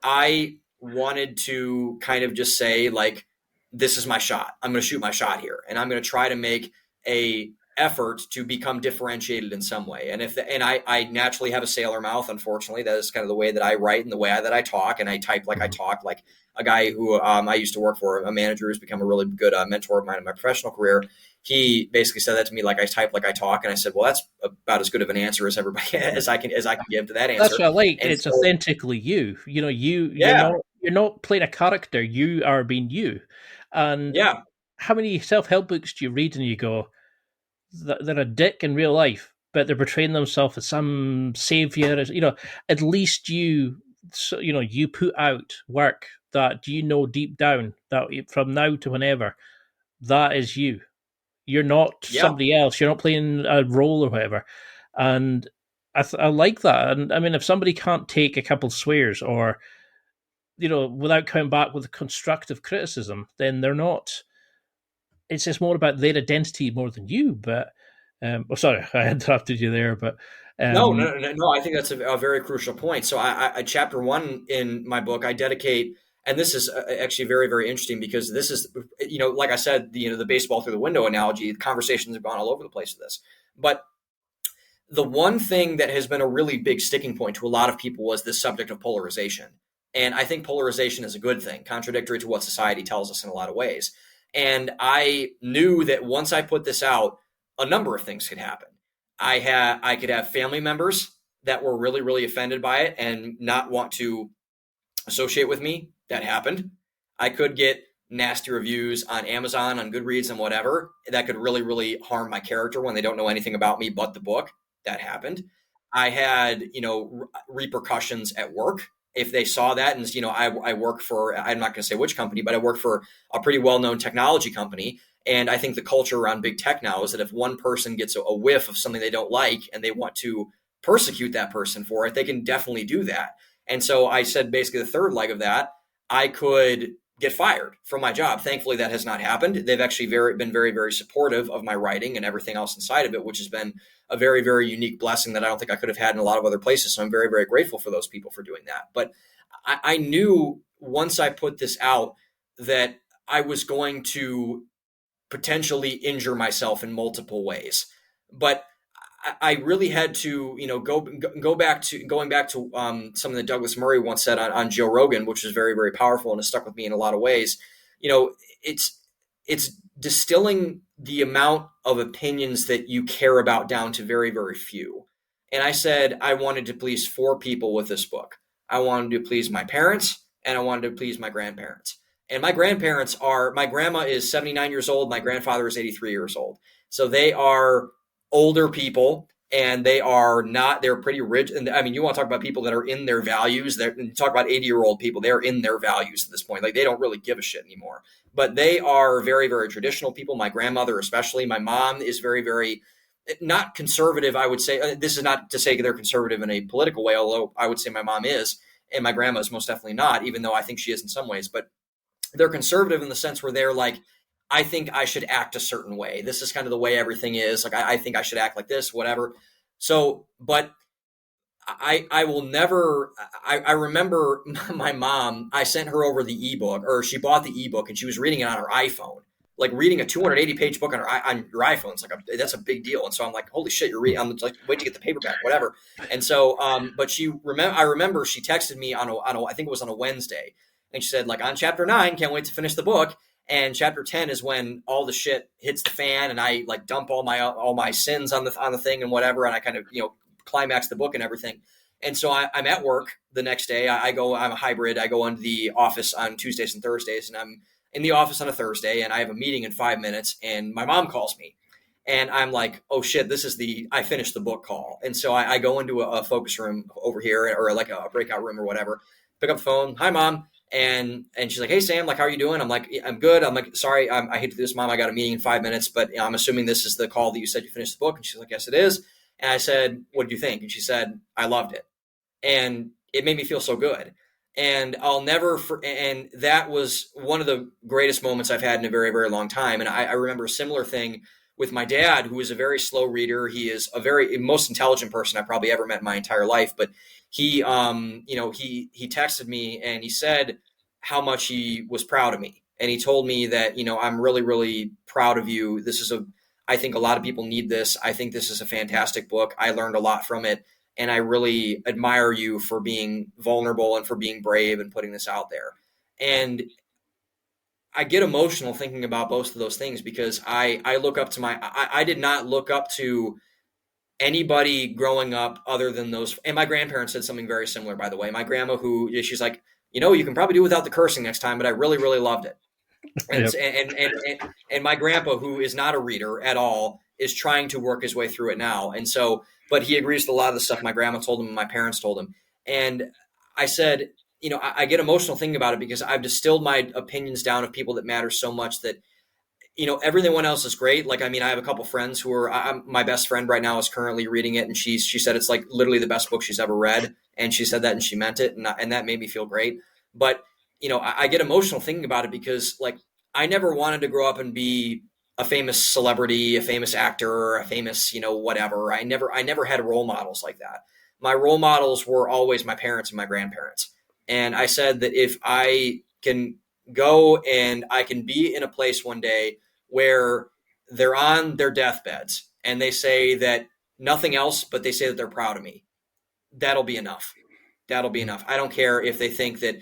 I wanted to kind of just say, like, this is my shot. I'm going to shoot my shot here. And I'm going to try to make a effort to become differentiated in some way. And I naturally have a sailor mouth. Unfortunately, that is kind of the way that I write and the way that I talk. And I type like I talk, like a guy who I used to work for, a manager who's become a really good mentor of mine in my professional career. He basically said that to me, like I type like I talk. And I said, well, that's about as good of an answer as everybody as I can give to that answer. That's what I like. And it's authentically you. You're not playing a character. You are being you. And how many self-help books do you read and you go, they're a dick in real life, but they're portraying themselves as some savior? At least you put out work that deep down that from now to whenever, that is you. You're not somebody else. You're not playing a role or whatever. And I like that. And I mean, if somebody can't take a couple swears or, without coming back with constructive criticism, then they're not. It's just more about their identity more than you. But sorry, I interrupted you there. But no. I think that's a very crucial point. So I chapter 1 in my book, I dedicate, and this is actually very, very interesting because this is, like I said, the baseball through the window analogy. The conversations have gone all over the place with this. But the one thing that has been a really big sticking point to a lot of people was this subject of polarization. And I think polarization is a good thing, contradictory to what society tells us in a lot of ways. And I knew that once I put this out, a number of things could happen. I could have family members that were really, really offended by it and not want to associate with me. That happened. I could get nasty reviews on Amazon, on Goodreads, and whatever that could really, really harm my character when they don't know anything about me but the book. That happened. I had, repercussions at work. If they saw that, and, I work for, I'm not going to say which company, but I work for a pretty well-known technology company. And I think the culture around big tech now is that if one person gets a whiff of something they don't like and they want to persecute that person for it, they can definitely do that. And so I said, basically the third leg of that, I could get fired from my job. Thankfully, that has not happened. They've actually been very, very supportive of my writing and everything else inside of it, which has been a very, very unique blessing that I don't think I could have had in a lot of other places. So I'm very, very grateful for those people for doing that. But I knew once I put this out that I was going to potentially injure myself in multiple ways. But I really had to, going back to something that Douglas Murray once said on Joe Rogan, which was very, very powerful and has stuck with me in a lot of ways. It's distilling the amount of opinions that you care about down to very, very few. And I said I wanted to please 4 people with this book. I wanted to please my parents, and I wanted to please my grandparents. And my grandparents my grandma is 79 years old. My grandfather is 83 years old. So they are older people, and they're pretty rich. And I mean, you want to talk about people that are in their values. Talk about 80-year-old people. They're in their values at this point. Like, they don't really give a shit anymore, but they are very, very traditional people. My grandmother, especially. My mom is very, very not conservative. I would say, this is not to say they're conservative in a political way, although I would say my mom is, and my grandma is most definitely not, even though I think she is in some ways, but they're conservative in the sense where they're like, I think I should act a certain way. This is kind of the way everything is. Like, I think I should act like this, whatever. So, but I will never, I remember my mom, I sent her over the ebook, or she bought the ebook and she was reading it on her iPhone. Like, reading a 280-page book on your iPhone, it's like that's a big deal. And so I'm like, holy shit, you're reading. I'm like, wait to get the paperback, whatever. And so, but I remember she texted me on I think it was on a Wednesday, and she said, like, on chapter 9, can't wait to finish the book. And chapter 10 is when all the shit hits the fan, and I like dump all my sins on the thing and whatever, and I kind of climax the book and everything. And so I'm at work the next day. I'm a hybrid. I go into the office on Tuesdays and Thursdays, and I'm in the office on a Thursday, and I have a meeting in 5 minutes, and my mom calls me, and I'm like, oh shit, this is I finished the book call. And so I go into a focus room over here, or like a breakout room or whatever, pick up the phone. Hi, Mom. And she's like, hey, Sam, like, how are you doing? I'm like, I'm good. I'm like, sorry, I hate to do this, Mom. I got a meeting in 5 minutes, but I'm assuming this is the call that you said you finished the book. And she's like, yes, it is. And I said, what did you think? And she said, I loved it. And it made me feel so good. And and that was one of the greatest moments I've had in a very, very long time. And I remember a similar thing with my dad, who is a very slow reader. He is a most intelligent person I've probably ever met in my entire life. But he texted me and he said how much he was proud of me. And he told me that, I'm really, really proud of you. I think a lot of people need this. I think this is a fantastic book. I learned a lot from it. And I really admire you for being vulnerable and for being brave and putting this out there. And I get emotional thinking about both of those things, because I look up to I did not look up to anybody growing up other than those. And my grandparents said something very similar, by the way. My grandma, she's like, you can probably do without the cursing next time, but I really, really loved it. And, yep. and my grandpa, who is not a reader at all, is trying to work his way through it now. And so, but he agrees with a lot of the stuff my grandma told him and my parents told him. And I said, I get emotional thinking about it, because I've distilled my opinions down of people that matter so much that, everyone else is great. Like, I mean, I have a couple friends who are, my best friend right now is currently reading it. And she said it's like literally the best book she's ever read. And she said that, and she meant it. And that made me feel great. But, I get emotional thinking about it, because like, I never wanted to grow up and be a famous celebrity, a famous actor, a famous, whatever. I never had role models like that. My role models were always my parents and my grandparents. And I said that if I can go and I can be in a place one day where they're on their deathbeds and they say that nothing else, but they say that they're proud of me, that'll be enough. That'll be enough. I don't care if they think that,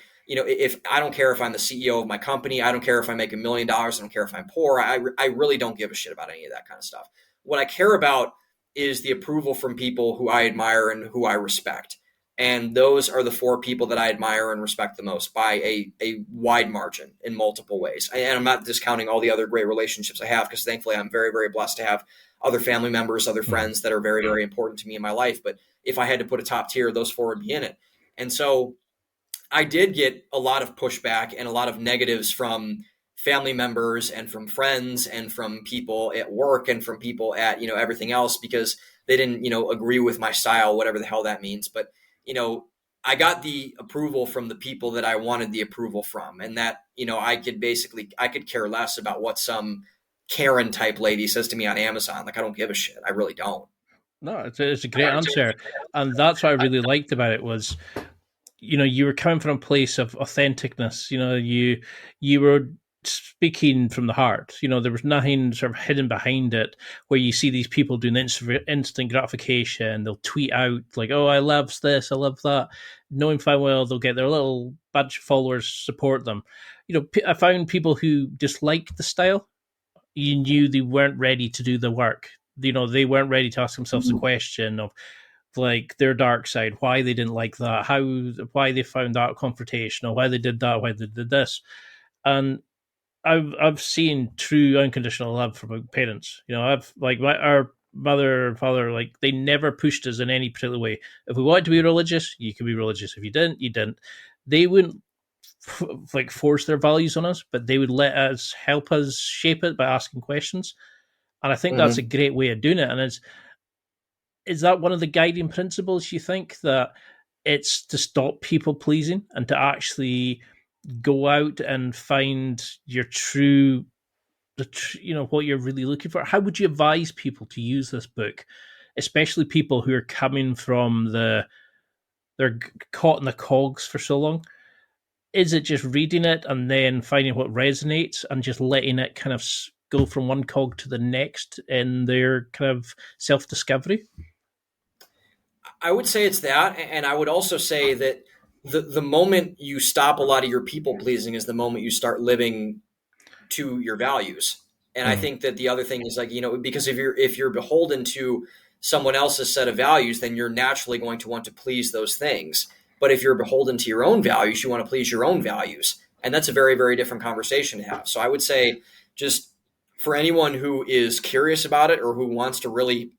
I don't care if I'm the CEO of my company. I don't care if I make $1 million. I don't care if I'm poor. I really don't give a shit about any of that kind of stuff. What I care about is the approval from people who I admire and who I respect. And those are the 4 people that I admire and respect the most by a wide margin in multiple ways. And I'm not discounting all the other great relationships I have, because thankfully I'm very, very blessed to have other family members, other friends that are very, very important to me in my life. But if I had to put a top tier, those 4 would be in it. And so I did get a lot of pushback and a lot of negatives from family members and from friends and from people at work and from people at, everything else, because they didn't, agree with my style, whatever the hell that means. But, I got the approval from the people that I wanted the approval from. And that, I could care less about what some Karen type lady says to me on Amazon. Like, I don't give a shit. I really don't. No, it's a great answer. And that's what I really liked about it was, you were coming from a place of authenticness. You were speaking from the heart. There was nothing sort of hidden behind it, where you see these people doing instant gratification. They'll tweet out like, "Oh, I love this, I love that," knowing fine well they'll get their little bunch of followers support them. I found people who disliked the style. You knew they weren't ready to do the work. They weren't ready to ask themselves the question of, like, their dark side, why they didn't like that, why they found that confrontational, why they did that, why they did this. And I've seen true unconditional love from my parents. I've like our mother and father, like, they never pushed us in any particular way. If we wanted to be religious, you could be religious. If you didn't, you didn't. They wouldn't like force their values on us, but they would let us help us shape it by asking questions. And I think that's a great way of doing it. And is that one of the guiding principles, you think, that it's to stop people pleasing and to actually go out and find your true, what you're really looking for? How would you advise people to use this book, especially people who are coming from they're caught in the cogs for so long? Is it just reading it and then finding what resonates and just letting it kind of go from one cog to the next in their kind of self-discovery? I would say it's that. And I would also say that the moment you stop a lot of your people pleasing is the moment you start living to your values. And I think that the other thing is, like, because if you're beholden to someone else's set of values, then you're naturally going to want to please those things. But if you're beholden to your own values, you want to please your own values. And that's a very, very different conversation to have. So I would say, just for anyone who is curious about it or who wants to really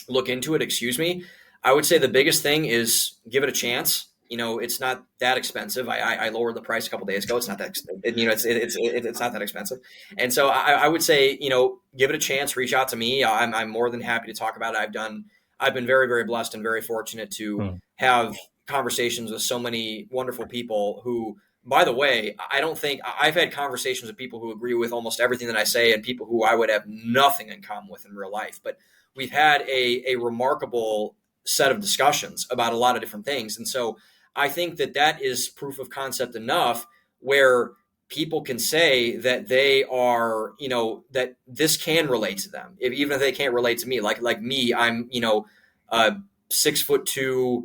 look into it, I would say the biggest thing is give it a chance. It's not that expensive. I lowered the price a couple days ago. It's not that, it's not that expensive. And so I would say, give it a chance, reach out to me. I'm more than happy to talk about it. I've been very, very blessed and very fortunate to have conversations with so many wonderful people who, by the way, I don't think I've had conversations with people who agree with almost everything that I say and people who I would have nothing in common with in real life. But we've had a remarkable set of discussions about a lot of different things. And so I think that is proof of concept enough where people can say that they are, that this can relate to them, even if they can't relate to me. Like me, I'm, 6'2",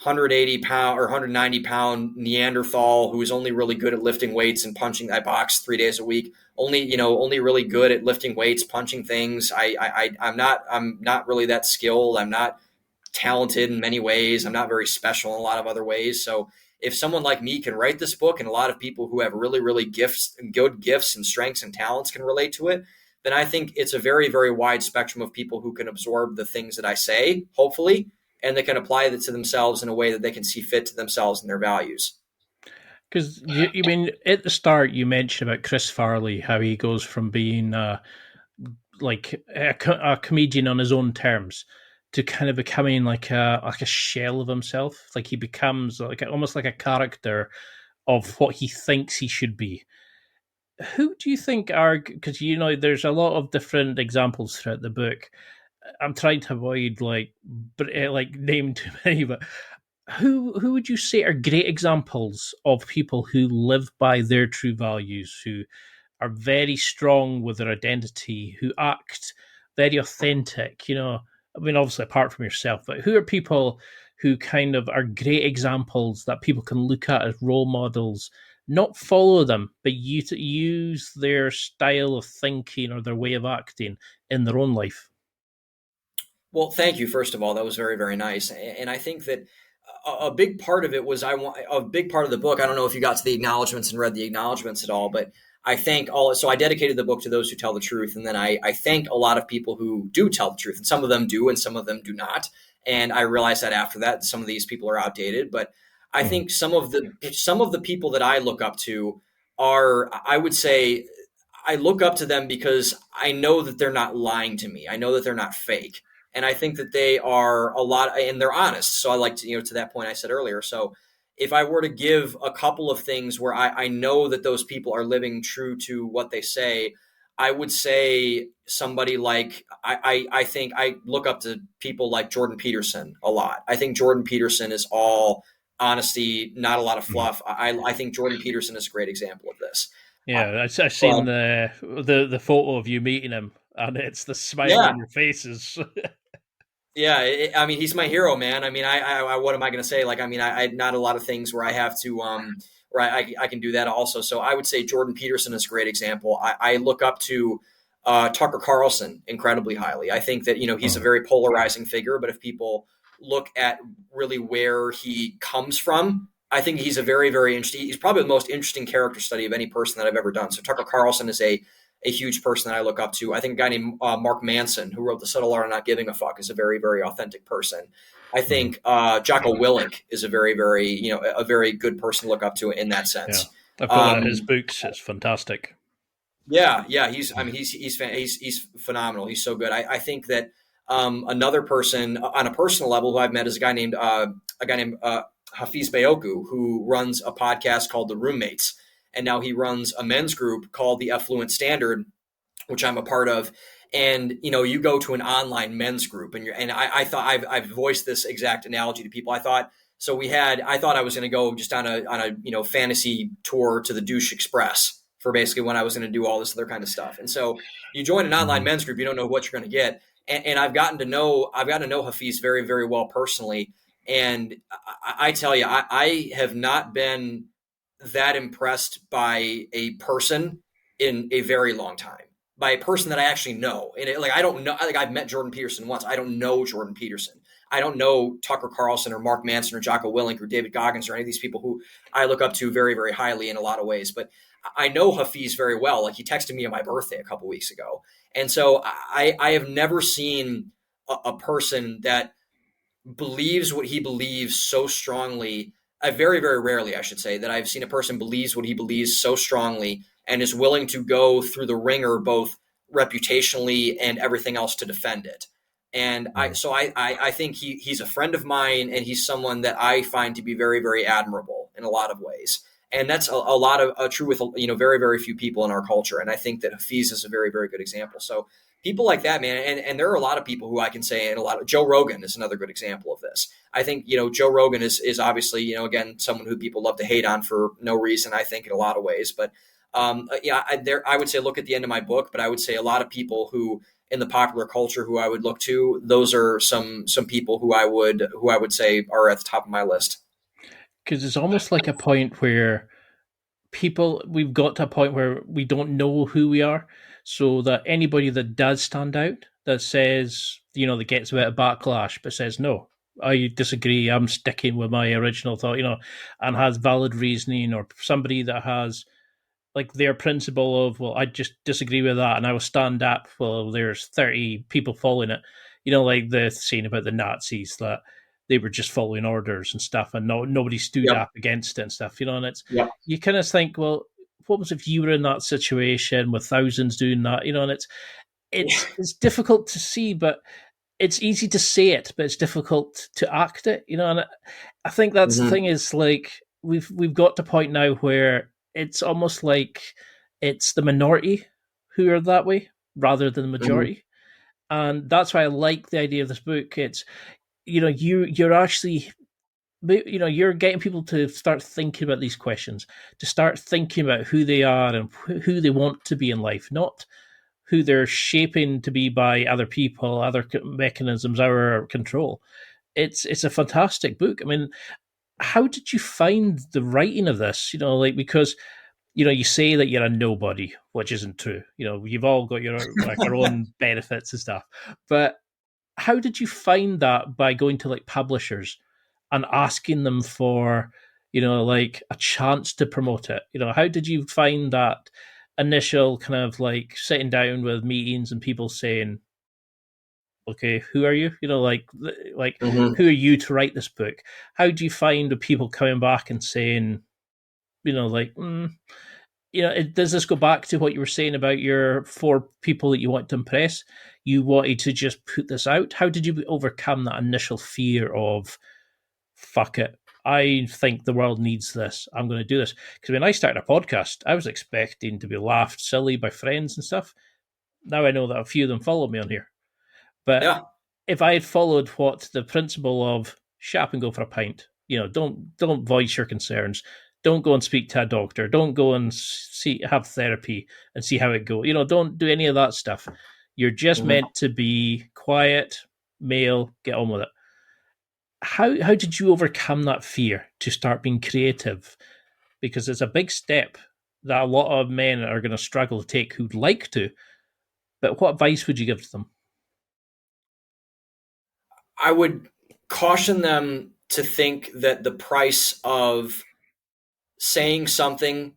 180 pound or 190 pound Neanderthal who is only really good at lifting weights and punching. I box 3 days a week, only really good at lifting weights, punching things. I'm not really that skilled. I'm not talented in many ways. I'm not very special in a lot of other ways. So if someone like me can write this book and a lot of people who have really, really good gifts and strengths and talents can relate to it, then I think it's a very, very wide spectrum of people who can absorb the things that I say, hopefully, and they can apply it to themselves in a way that they can see fit to themselves and their values. Because you mean at the start you mentioned about Chris Farley, how he goes from being like a comedian on his own terms to kind of becoming like a shell of himself. Like he becomes like almost like a character of what he thinks he should be. Who do you think are, because there's a lot of different examples throughout the book. I'm trying to avoid like name too many, but who would you say are great examples of people who live by their true values, who are very strong with their identity, who act very authentic? Obviously apart from yourself, but who are people who kind of are great examples that people can look at as role models, not follow them, but use their style of thinking or their way of acting in their own life? Well, thank you. First of all, that was very, very nice. And I think that a big part of it was a big part of the book. I don't know if you got to the acknowledgments and read the acknowledgments at all, but I thank all. So I dedicated the book to those who tell the truth, and then I thank a lot of people who do tell the truth, and some of them do, and some of them do not. And I realized that after that, some of these people are outdated, but I think some of the people that I look up to are, I would say, I look up to them because I know that they're not lying to me. I know that they're not fake. And I think that they are a lot, and they're honest. So I like to, to that point I said earlier. So if I were to give a couple of things where I know that those people are living true to what they say, I would say somebody like, I think I look up to people like Jordan Peterson a lot. I think Jordan Peterson is all honesty, not a lot of fluff. I think Jordan Peterson is a great example of this. Yeah, I've seen the photo of you meeting him, and it's the smile on your faces. Yeah, I mean, he's my hero, man. I mean, I what am I going to say? Like, I mean, I not a lot of things where I have to, where I can do that also. So I would say Jordan Peterson is a great example. I look up to Tucker Carlson incredibly highly. I think that, he's a very polarizing figure, but if people look at really where he comes from, I think he's a very, very interesting, he's probably the most interesting character study of any person that I've ever done. So Tucker Carlson is a huge person that I look up to. I think a guy named Mark Manson, who wrote The Subtle Art of Not Giving a Fuck, is a very, very authentic person. I think Jocko Willink is a very, very, a very good person to look up to in that sense. Yeah. I've got one of his books. It's fantastic. Yeah. He's phenomenal. He's so good. I think that another person on a personal level who I've met is a guy named Hafiz Bayoku, who runs a podcast called The Roommates. And now he runs a men's group called the Affluent Standard, which I'm a part of. And, you go to an online men's group and I thought I've voiced this exact analogy to people. I thought I was going to go just on a fantasy tour to the Douche Express for basically when I was going to do all this other kind of stuff. And so you join an online men's group, you don't know what you're going to get. And I've gotten to know Hafiz very, very well personally. And I tell you, I have not been that impressed by a person in a very long time, by a person that I actually know. And I don't know, I've met Jordan Peterson once. I don't know Jordan Peterson. I don't know Tucker Carlson or Mark Manson or Jocko Willink or David Goggins or any of these people who I look up to very, very highly in a lot of ways. But I know Hafiz very well. Like, he texted me on my birthday a couple weeks ago. And so I have never seen a person that believes what he believes so strongly. I very, very rarely, I should say, that I've seen a person believes what he believes so strongly and is willing to go through the ringer, both reputationally and everything else, to defend it. And I think he's a friend of mine, and he's someone that I find to be very, very admirable in a lot of ways. And that's a lot of true with, very, very few people in our culture. And I think that Hafiz is a very, very good example. So people like that, man. And there are a lot of people who I can say, and Joe Rogan is another good example of this. I think, Joe Rogan is obviously, again, someone who people love to hate on for no reason, I think, in a lot of ways. But I would say look at the end of my book, but I would say a lot of people who in the popular culture who I would look to, those are some people who I would say are at the top of my list. Because it's almost like a point where we've got to a point where we don't know who we are, so that anybody that does stand out, that says, that gets a bit of backlash, but says, no, I disagree, I'm sticking with my original thought, and has valid reasoning, or somebody that has like their principle of, well, I just disagree with that and I will stand up. Well, there's 30 people following it, like the scene about the Nazis, that they were just following orders and stuff, and nobody stood up against it and stuff, and it's, you kind of think, well, what was if you were in that situation with thousands doing that, and it's difficult to see, but it's easy to say it, but it's difficult to act it, and I think that's the thing, is like, we've got to a point now where it's almost like it's the minority who are that way rather than the majority. And that's why I like the idea of this book. It's, you're actually, you're getting people to start thinking about these questions, to start thinking about who they are and who they want to be in life, not who they're shaping to be by other people, other mechanisms, our control. It's a fantastic book. I mean, how did you find the writing of this? Because, you say that you're a nobody, which isn't true. You've all got your own benefits and stuff. But how did you find that by going to like publishers and asking them for, like a chance to promote it? How did you find that initial kind of like sitting down with meetings and people saying, okay, who are you? Mhm. Who are you to write this book? How do you find the people coming back and saying, does this go back to what you were saying about your 4 people that you want to impress? You wanted to just put this out. How did you overcome that initial fear of, fuck it, I think the world needs this, I'm going to do this? Because when I started a podcast, I was expecting to be laughed silly by friends and stuff. Now I know that a few of them follow me on here. But Yeah. if I had followed what the principle of shut up and go for a pint, don't voice your concerns, don't go and speak to a doctor, don't go and have therapy and see how it goes. Don't do any of that stuff. You're just Mhm. meant to be quiet, male, get on with it. How did you overcome that fear to start being creative? Because it's a big step that a lot of men are going to struggle to take who'd like to. But what advice would you give to them? I would caution them to think that the price of saying something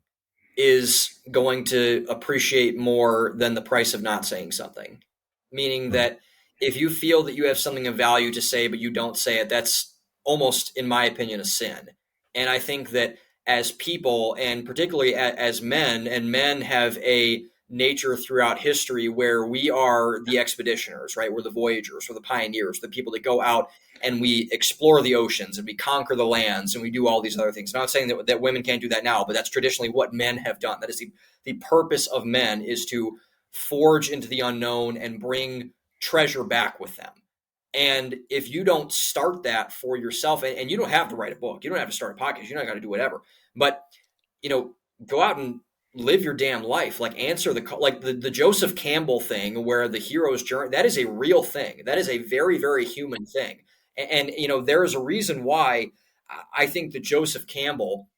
is going to appreciate more than the price of not saying something. Meaning that if you feel that you have something of value to say, but you don't say it, that's almost, in my opinion, a sin. And I think that as people, and particularly as men, and men have a nature throughout history where we are the expeditioners, right? We're the voyagers, we're the pioneers, the people that go out and we explore the oceans and we conquer the lands and we do all these other things. I'm not saying that women can't do that now, but that's traditionally what men have done. That is the purpose of men, is to forge into the unknown and bring treasure back with them. And if you don't start that for yourself, and you don't have to write a book, you don't have to start a podcast, you don't got to do whatever, but go out and live your damn life. Like answer the Joseph Campbell thing, where the hero's journey, that is a real thing. That is a very, very human thing. And there is a reason why I think that Joseph Campbell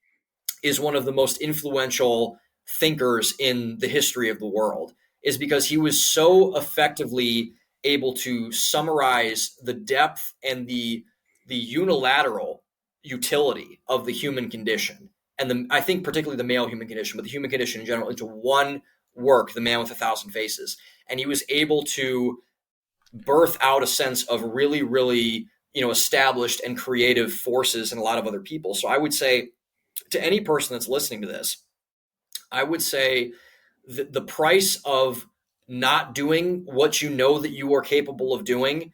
is one of the most influential thinkers in the history of the world, is because he was so effectively able to summarize the depth and the unilateral utility of the human condition, and I think particularly the male human condition, but the human condition in general, into one work, The Man with a Thousand Faces. And he was able to birth out a sense of really, really, established and creative forces in a lot of other people. So I would say to any person that's listening to this, I would say the price of not doing what you know that you are capable of doing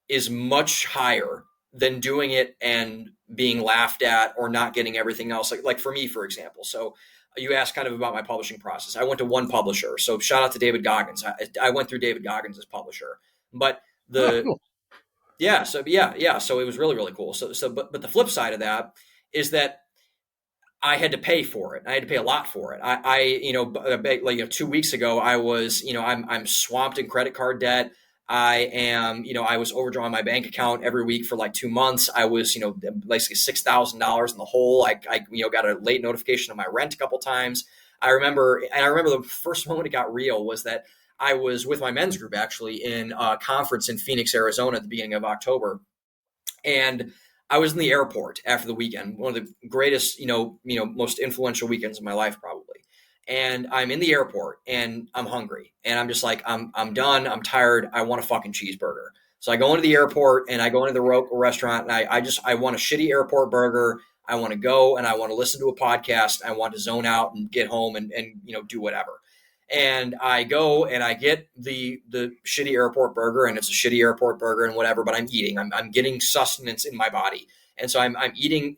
is much higher than doing it and being laughed at or not getting everything else. Like for me, for example. So you asked kind of about my publishing process. I went to one publisher. So shout out to David Goggins. I went through David Goggins as publisher, but Cool. yeah. So yeah. So it was really, really cool. But the flip side of that is that I had to pay for it. I had to pay a lot for it. Like 2 weeks ago, I was, I'm swamped in credit card debt. I am, I was overdrawing my bank account every week for like 2 months. I was, basically $6,000 in the hole. I got a late notification of my rent a couple times. I remember the first moment it got real was that I was with my men's group actually in a conference in Phoenix, Arizona at the beginning of October. And I was in the airport after the weekend, one of the greatest, most influential weekends of my life, probably. And I'm in the airport and I'm hungry and I'm just like, I'm done. I'm tired. I want a fucking cheeseburger. So I go into the airport and I go into the restaurant and I want a shitty airport burger. I want to go and I want to listen to a podcast. I want to zone out and get home and do whatever. And I go and I get the shitty airport burger, and it's a shitty airport burger and whatever, but I'm eating. I'm getting sustenance in my body. And so I'm eating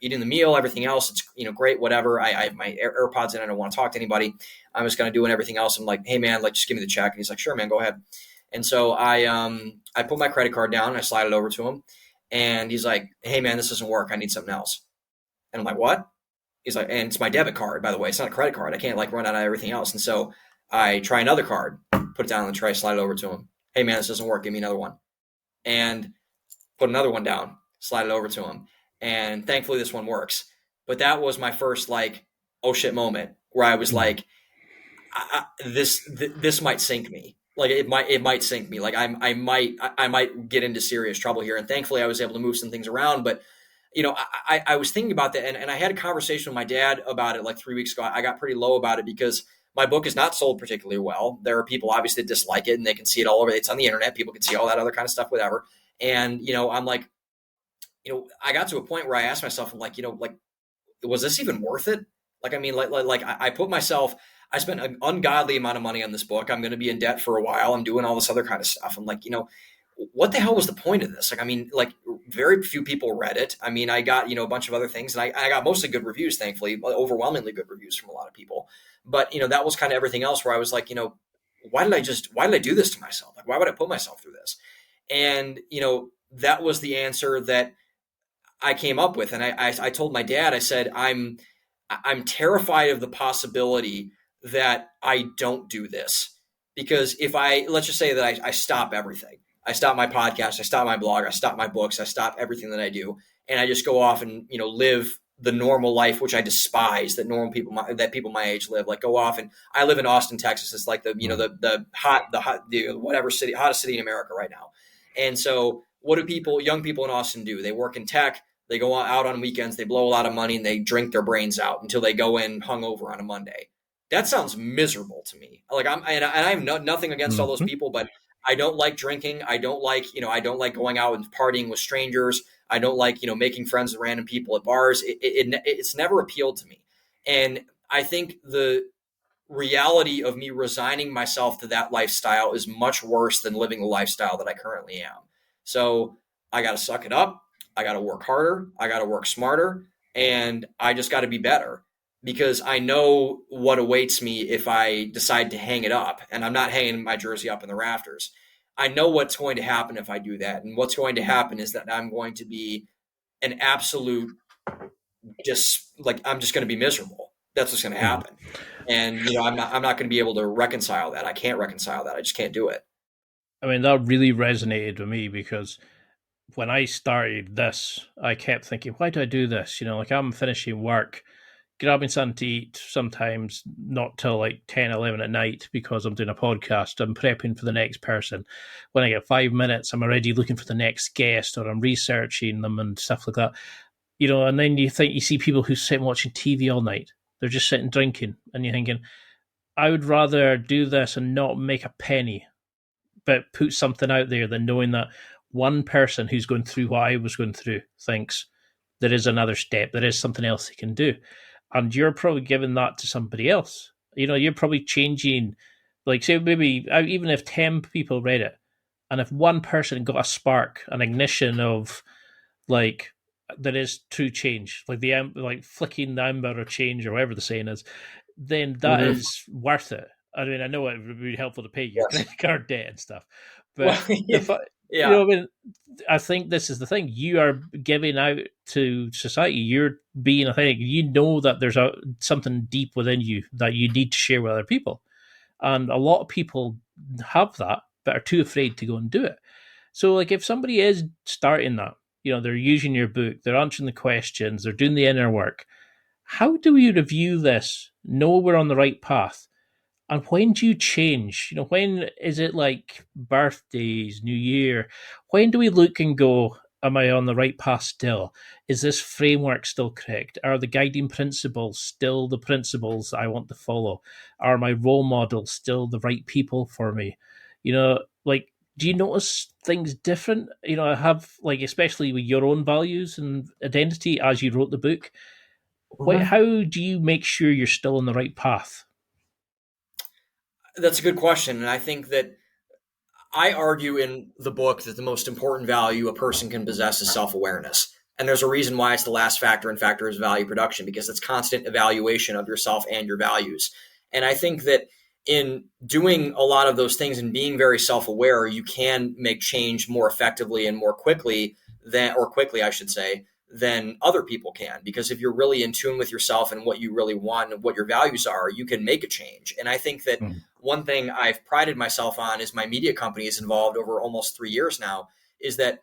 the meal, everything else. It's, great, whatever. I have my AirPods in. I don't want to talk to anybody. I'm just going to do everything else. I'm like, hey man, like just give me the check. And he's like, sure, man, go ahead. And so I put my credit card down and I slide it over to him. And he's like, hey man, this doesn't work. I need something else. And I'm like, what? He's like, and it's my debit card, by the way. It's not a credit card. I can't like run out of everything else. And so I try another card, put it down on the tray, slide it over to him. Hey man, this doesn't work. Give me another one. And put another one down, slide it over to him. And thankfully this one works. But that was my first like, oh shit moment where I was like, this might sink me. like it might sink me. Like I might get into serious trouble here. And thankfully I was able to move some things around. But, I was thinking about that, and I had a conversation with my dad about it like 3 weeks ago. I got pretty low about it because my book is not sold particularly well. There are people obviously that dislike it, and they can see it all over. It's on the internet. People can see all that other kind of stuff, whatever. And, I'm like, I got to a point where I asked myself, I'm like, was this even worth it? Like, I mean, like I put myself, I spent an ungodly amount of money on this book. I'm going to be in debt for a while. I'm doing all this other kind of stuff. I'm like, what the hell was the point of this? Like, I mean, like very few people read it. I mean, I got, a bunch of other things, and I got mostly good reviews, thankfully, overwhelmingly good reviews from a lot of people. But, that was kind of everything else where I was like, why did I do this to myself? Like, why would I put myself through this? And, that was the answer that I came up with. And I told my dad, I said, I'm terrified of the possibility that I don't do this, because if let's just say that I stop everything. I stop my podcast, I stop my blog, I stop my books, I stop everything that I do, and I just go off and live the normal life, which I despise that people my age live. Like, go off, and I live in Austin, Texas. It's like the hottest city in America right now. And so, what do young people in Austin do? They work in tech. They go out on weekends. They blow a lot of money, and they drink their brains out until they go in hungover on a Monday. That sounds miserable to me. Like, I have nothing against all those people, but I don't like drinking. I don't like going out and partying with strangers. I don't like, making friends with random people at bars. It's never appealed to me. And I think the reality of me resigning myself to that lifestyle is much worse than living the lifestyle that I currently am. So I got to suck it up. I got to work harder. I got to work smarter. And I just got to be better, because I know what awaits me if I decide to hang it up. And I'm not hanging my jersey up in the rafters. I know what's going to happen if I do that. And what's going to happen is that I'm going to be an absolute, I'm just going to be miserable. That's what's going to happen. And, I'm not going to be able to reconcile that. I can't reconcile that. I just can't do it. I mean, that really resonated with me, because when I started this, I kept thinking, why do I do this? Like, I'm finishing work, grabbing something to eat, sometimes not till like 10, 11 at night, because I'm doing a podcast. I'm prepping for the next person. When I get 5 minutes, I'm already looking for the next guest, or I'm researching them and stuff like that. And then you see people who sit watching TV all night. They're just sitting drinking, and you're thinking, I would rather do this and not make a penny, but put something out there than knowing that one person who's going through what I was going through thinks there is another step, there is something else they can do. And you're probably giving that to somebody else. You're probably changing, like, say, maybe even if 10 people read it, and if one person got a spark, an ignition of, like, there is true change, like flicking the ember of change, or whatever the saying is, then that is worth it. I mean, I know it would be helpful to pay your credit card debt and stuff, but I think this is the thing. You are giving out to society. You're being authentic. That there's something deep within you that you need to share with other people. And a lot of people have that, but are too afraid to go and do it. So, like, if somebody is starting that, they're using your book, they're answering the questions, they're doing the inner work, how do we review this, know we're on the right path? And when do you change? When is it, like birthdays, New Year? When do we look and go, am I on the right path still? Is this framework still correct? Are the guiding principles still the principles I want to follow? Are my role models still the right people for me? Like, do you notice things different? Have, like, especially with your own values and identity as you wrote the book, how do you make sure you're still on the right path? That's a good question. And I think that I argue in the book that the most important value a person can possess is self-awareness. And there's a reason why it's the last factor in Factors of Value Production, because it's constant evaluation of yourself and your values. And I think that in doing a lot of those things and being very self-aware, you can make change more effectively and more quickly than other people can. Because if you're really in tune with yourself and what you really want and what your values are, you can make a change. And I think that one thing I've prided myself on is my media company is involved over almost 3 years now, is that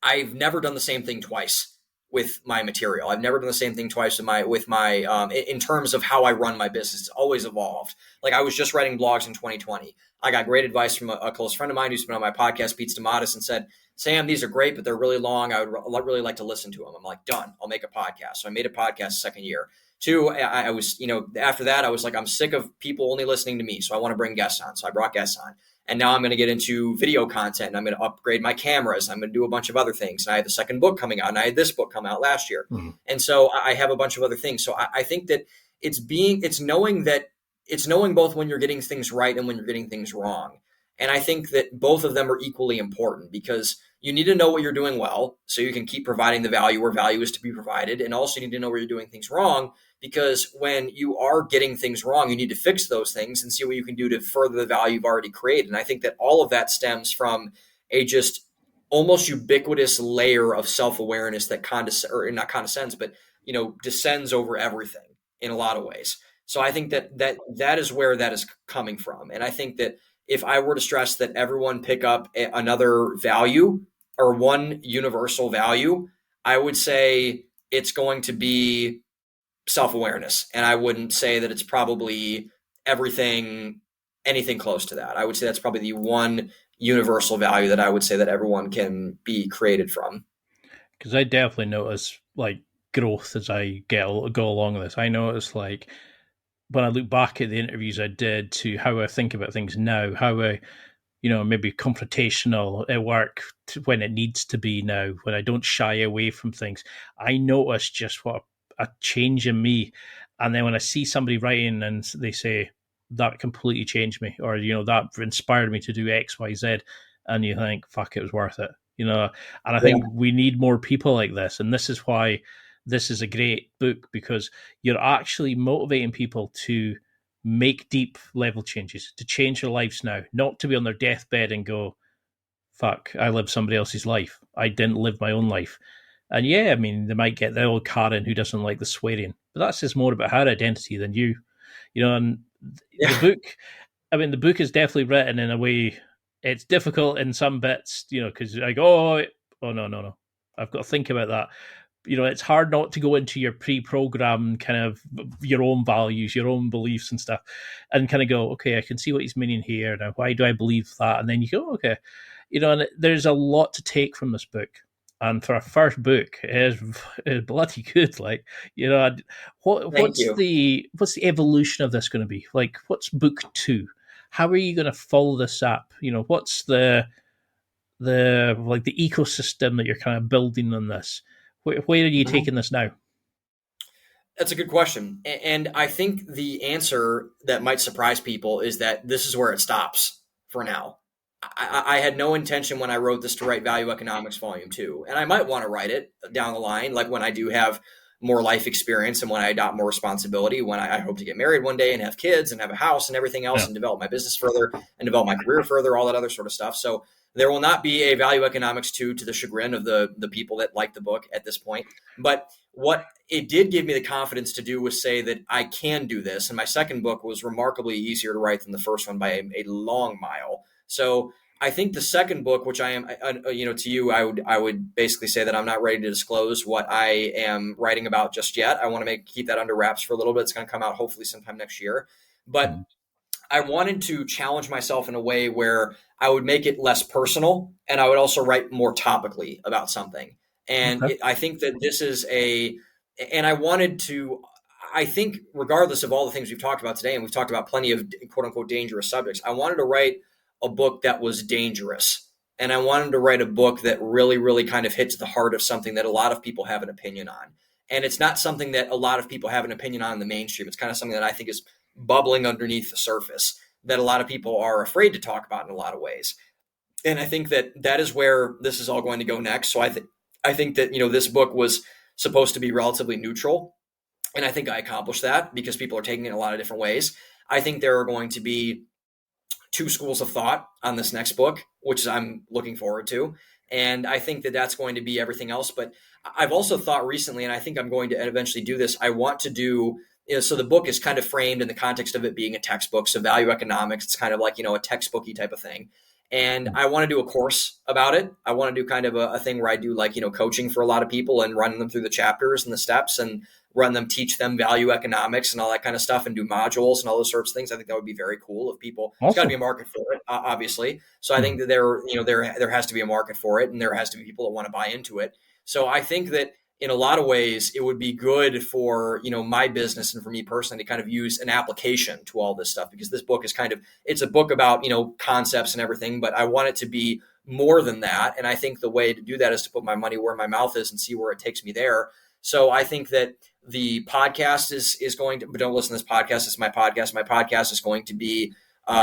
I've never done the same thing twice. with my material. I've never done the same thing twice with my in terms of how I run my business. It's always evolved. Like I was just writing blogs in 2020. I got great advice from a close friend of mine who's been on my podcast, Pete Stamatis, and said, Sam, these are great, but they're really long. I would really like to listen to them. I'm like, done. I'll make a podcast. So I made a podcast second year. Two, I was, after that, I was like, I'm sick of people only listening to me. So I want to bring guests on. So I brought guests on. And now I'm going to get into video content. And I'm going to upgrade my cameras. I'm going to do a bunch of other things. And I have the second book coming out. And I had this book come out last year. Mm-hmm. And so I have a bunch of other things. So I think that it's knowing both when you're getting things right and when you're getting things wrong. And I think that both of them are equally important because you need to know what you're doing well so you can keep providing the value where value is to be provided. And also you need to know where you're doing things wrong because when you are getting things wrong, you need to fix those things and see what you can do to further the value you've already created. And I think that all of that stems from a just almost ubiquitous layer of self-awareness that descends over everything in a lot of ways. So I think that is where that is coming from. And I think that if I were to stress that everyone pick up another value or one universal value, I would say it's going to be self-awareness. And I wouldn't say that it's probably anything close to that. I would say that's probably the one universal value that I would say that everyone can be created from. Because I definitely notice like growth as I go along with this. I notice like when I look back at the interviews I did to how I think about things now, how I, maybe confrontational at work when it needs to be now, when I don't shy away from things, I notice just what a change in me. And then when I see somebody writing and they say, that completely changed me, or, that inspired me to do X, Y, Z, and you think, fuck, it was worth it, and I think we need more people like this. And this is why this is a great book, because you're actually motivating people to make deep level changes, to change their lives now, not to be on their deathbed and go, fuck, I lived somebody else's life. I didn't live my own life. And yeah, I mean, they might get the old Karen who doesn't like the swearing, but that's just more about her identity than you, and the book is definitely written in a way, it's difficult in some bits, because I go, oh, no, I've got to think about that. It's hard not to go into your pre-programmed kind of your own values, your own beliefs and stuff, and kind of go, okay, I can see what he's meaning here. Now, why do I believe that? And then you go, okay, and there's a lot to take from this book. And for a first book, it is bloody good. Like, what's the evolution of this going to be? Like, what's book 2? How are you going to follow this up? What's the ecosystem that you're kind of building on this? Where are you taking this now? That's a good question. And I think the answer that might surprise people is that this is where it stops for now. I had no intention when I wrote this to write Value Economics Volume 2. And I might want to write it down the line, like when I do have more life experience and when I adopt more responsibility, when I hope to get married one day and have kids and have a house and everything else and develop my business further and develop my career further, all that other sort of stuff. So there will not be a Value Economics 2 to the chagrin of the people that like the book at this point. But what it did give me the confidence to do was say that I can do this. And my second book was remarkably easier to write than the first one by a long mile. So I think the second book, which I am, to you, I would basically say that I'm not ready to disclose what I am writing about just yet. I want to keep that under wraps for a little bit. It's going to come out hopefully sometime next year. But I wanted to challenge myself in a way where I would make it less personal and I would also write more topically about something. And I think that this is I think regardless of all the things we've talked about today, and we've talked about plenty of quote unquote dangerous subjects, I wanted to write a book that was dangerous. And I wanted to write a book that really, really kind of hit to the heart of something that a lot of people have an opinion on. And it's not something that a lot of people have an opinion on in the mainstream. It's kind of something that I think is bubbling underneath the surface that a lot of people are afraid to talk about in a lot of ways. And I think that is where this is all going to go next. So I think that, this book was supposed to be relatively neutral. And I think I accomplished that because people are taking it in a lot of different ways. I think there are going to be 2 schools of thought on this next book, which I'm looking forward to. And I think that that's going to be everything else. But I've also thought recently, and I think I'm going to eventually do this, I want to do, so the book is kind of framed in the context of it being a textbook. So value economics, it's kind of like, a textbooky type of thing. And I want to do a course about it. I want to do kind of a thing where I do like, coaching for a lot of people and run them through the chapters and the steps and teach them value economics and all that kind of stuff and do modules and all those sorts of things. I think that would be very cool if people, Awesome. There's got to be a market for it, obviously. So I think that there has to be a market for it and there has to be people that want to buy into it. So I think that in a lot of ways, it would be good for, my business and for me personally to kind of use an application to all this stuff, because this book is it's a book about, concepts and everything, but I want it to be more than that. And I think the way to do that is to put my money where my mouth is and see where it takes me there. So I think that the podcast is going to, but don't listen to this podcast. It's my podcast. My podcast is going to be,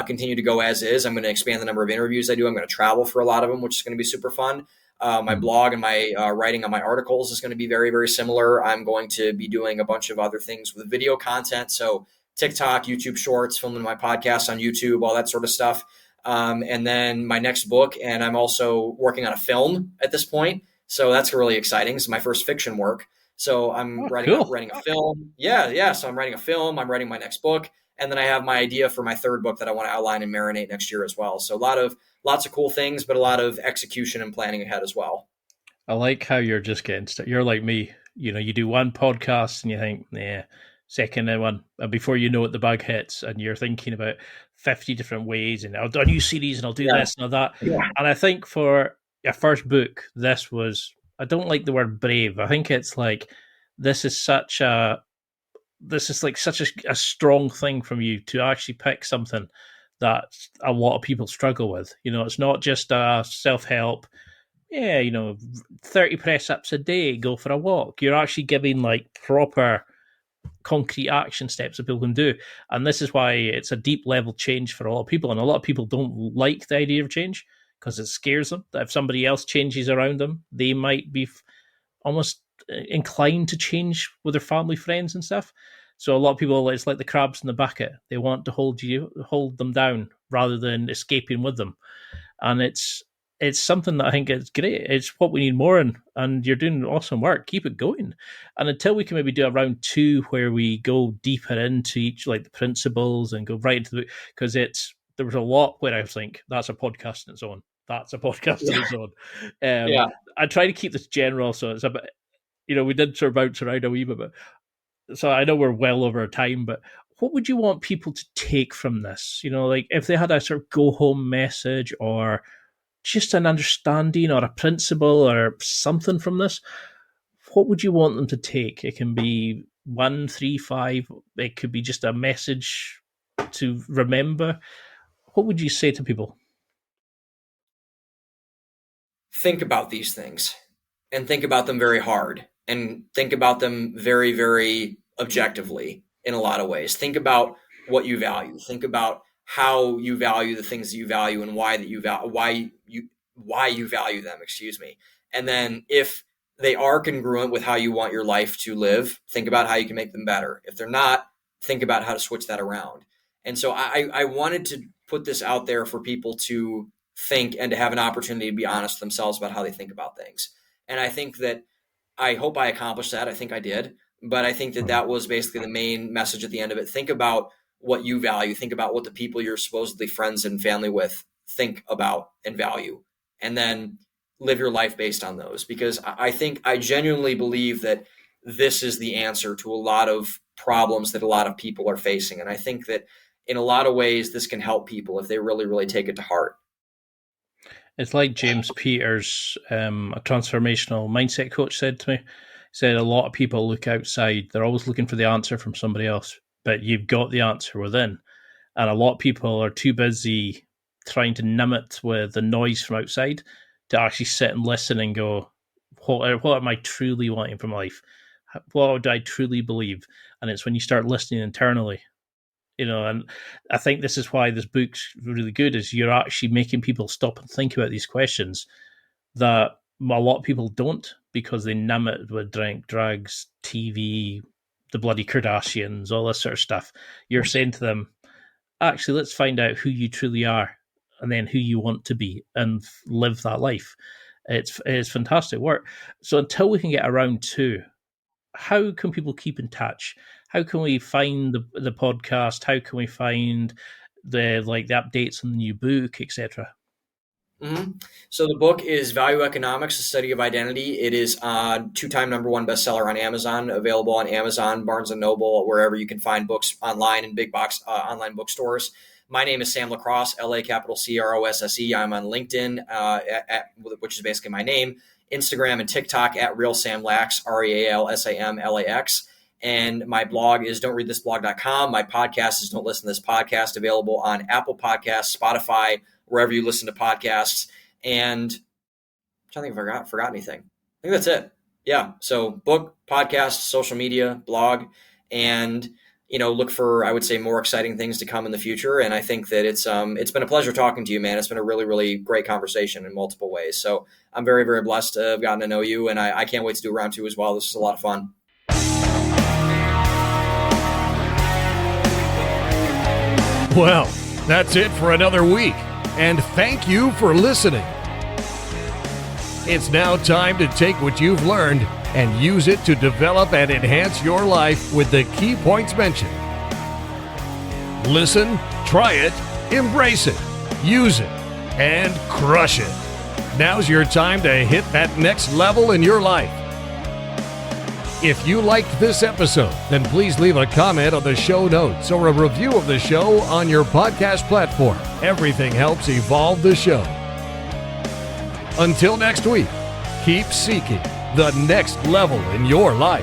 continue to go as is. I'm going to expand the number of interviews I do. I'm going to travel for a lot of them, which is going to be super fun. My blog and my writing on my articles is going to be very, very similar. I'm going to be doing a bunch of other things with video content. So TikTok, YouTube shorts, filming my podcast on YouTube, all that sort of stuff. And then my next book, and I'm also working on a film at this point. So that's really exciting. It's my first fiction work. So I'm writing a film. Yeah. So I'm writing a film. I'm writing my next book. And then I have my idea for my third book that I want to outline and marinate next year as well. So lots of cool things, but a lot of execution and planning ahead as well. I like how you're just getting started. You're like me. You do one podcast and you think, second one. And before you know it, the bug hits and you're thinking about 50 different ways and I'll do a new series and I'll do this and all that. Yeah. And I think for your first book, this was, I don't like the word brave. I think it's like, this is such a strong thing from you to actually pick something that a lot of people struggle with. It's not just a self-help, 30 press-ups a day, go for a walk. You're actually giving like proper concrete action steps that people can do. And this is why it's a deep level change for a lot of people. And a lot of people don't like the idea of change because it scares them that if somebody else changes around them, they might be almost inclined to change with their family, friends and stuff. So a lot of people, it's like the crabs in the bucket. They want to hold them down rather than escaping with them. And it's something that I think is great. It's what we need more in, and you're doing awesome work. Keep it going. And until we can maybe do a round 2 where we go deeper into each, like the principles and go right into the, because there was a lot where I was like, that's a podcast in its own. That's a podcast in its own. I try to keep this general, so it's a bit, we did sort of bounce around a wee bit, but so I know we're well over time, but what would you want people to take from this? Like if they had a sort of go home message or just an understanding or a principle or something from this, what would you want them to take? It can be 1, 3, 5. It could be just a message to remember. What would you say to people? Think about these things and think about them very hard and think about them very, very objectively in a lot of ways. Think about what you value. Think about how you value the things that you value and why you value them, And then if they are congruent with how you want your life to live, think about how you can make them better. If they're not, think about how to switch that around. And so I wanted to put this out there for people to think and to have an opportunity to be honest with themselves about how they think about things. And I think that I hope I accomplished that. I think I did. But I think that was basically the main message at the end of it. Think about what you value. Think about what the people you're supposedly friends and family with think about and value. And then live your life based on those. Because I genuinely believe that this is the answer to a lot of problems that a lot of people are facing. And I think that in a lot of ways, this can help people if they really, really take it to heart. It's like James Peters, a transformational mindset coach, said to me. He said a lot of people look outside. They're always looking for the answer from somebody else, but you've got the answer within. And a lot of people are too busy trying to numb it with the noise from outside to actually sit and listen and go, what am I truly wanting from life? What do I truly believe? And it's when you start listening internally, and I think this is why this book's really good, is you're actually making people stop and think about these questions that a lot of people don't, because they numb it with drink, drugs, TV, the bloody Kardashians, all this sort of stuff. You're saying to them, actually, let's find out who you truly are and then who you want to be and live that life. It's fantastic work. So until we can get around to, how can people keep in touch? How can we find the podcast? How can we find the updates on the new book, etc.? So the book is Value Economics, The Study of Identity. It is two-time #1 bestseller on Amazon, available on Amazon, Barnes & Noble, wherever you can find books online in big box online bookstores. My name is Sam LaCrosse, LaCrosse. I'm on LinkedIn, which is basically my name, Instagram and TikTok at RealSamLax, RealSamLax. And my blog is dontreadthisblog.com. My podcast is Don't Listen to This Podcast, available on Apple Podcasts, Spotify, wherever you listen to podcasts. And I'm trying to think if I forgot anything. I think that's it. Yeah. So book, podcast, social media, blog, and, look for, I would say, more exciting things to come in the future. And I think that it's been a pleasure talking to you, man. It's been a really, really great conversation in multiple ways. So I'm very, very blessed to have gotten to know you. And I can't wait to do round 2 as well. This is a lot of fun. Well, that's it for another week. And thank you for listening. It's now time to take what you've learned and use it to develop and enhance your life with the key points mentioned. Listen, try it, embrace it, use it, and crush it. Now's your time to hit that next level in your life. If you liked this episode, then please leave a comment on the show notes or a review of the show on your podcast platform. Everything helps evolve the show. Until next week, keep seeking the next level in your life.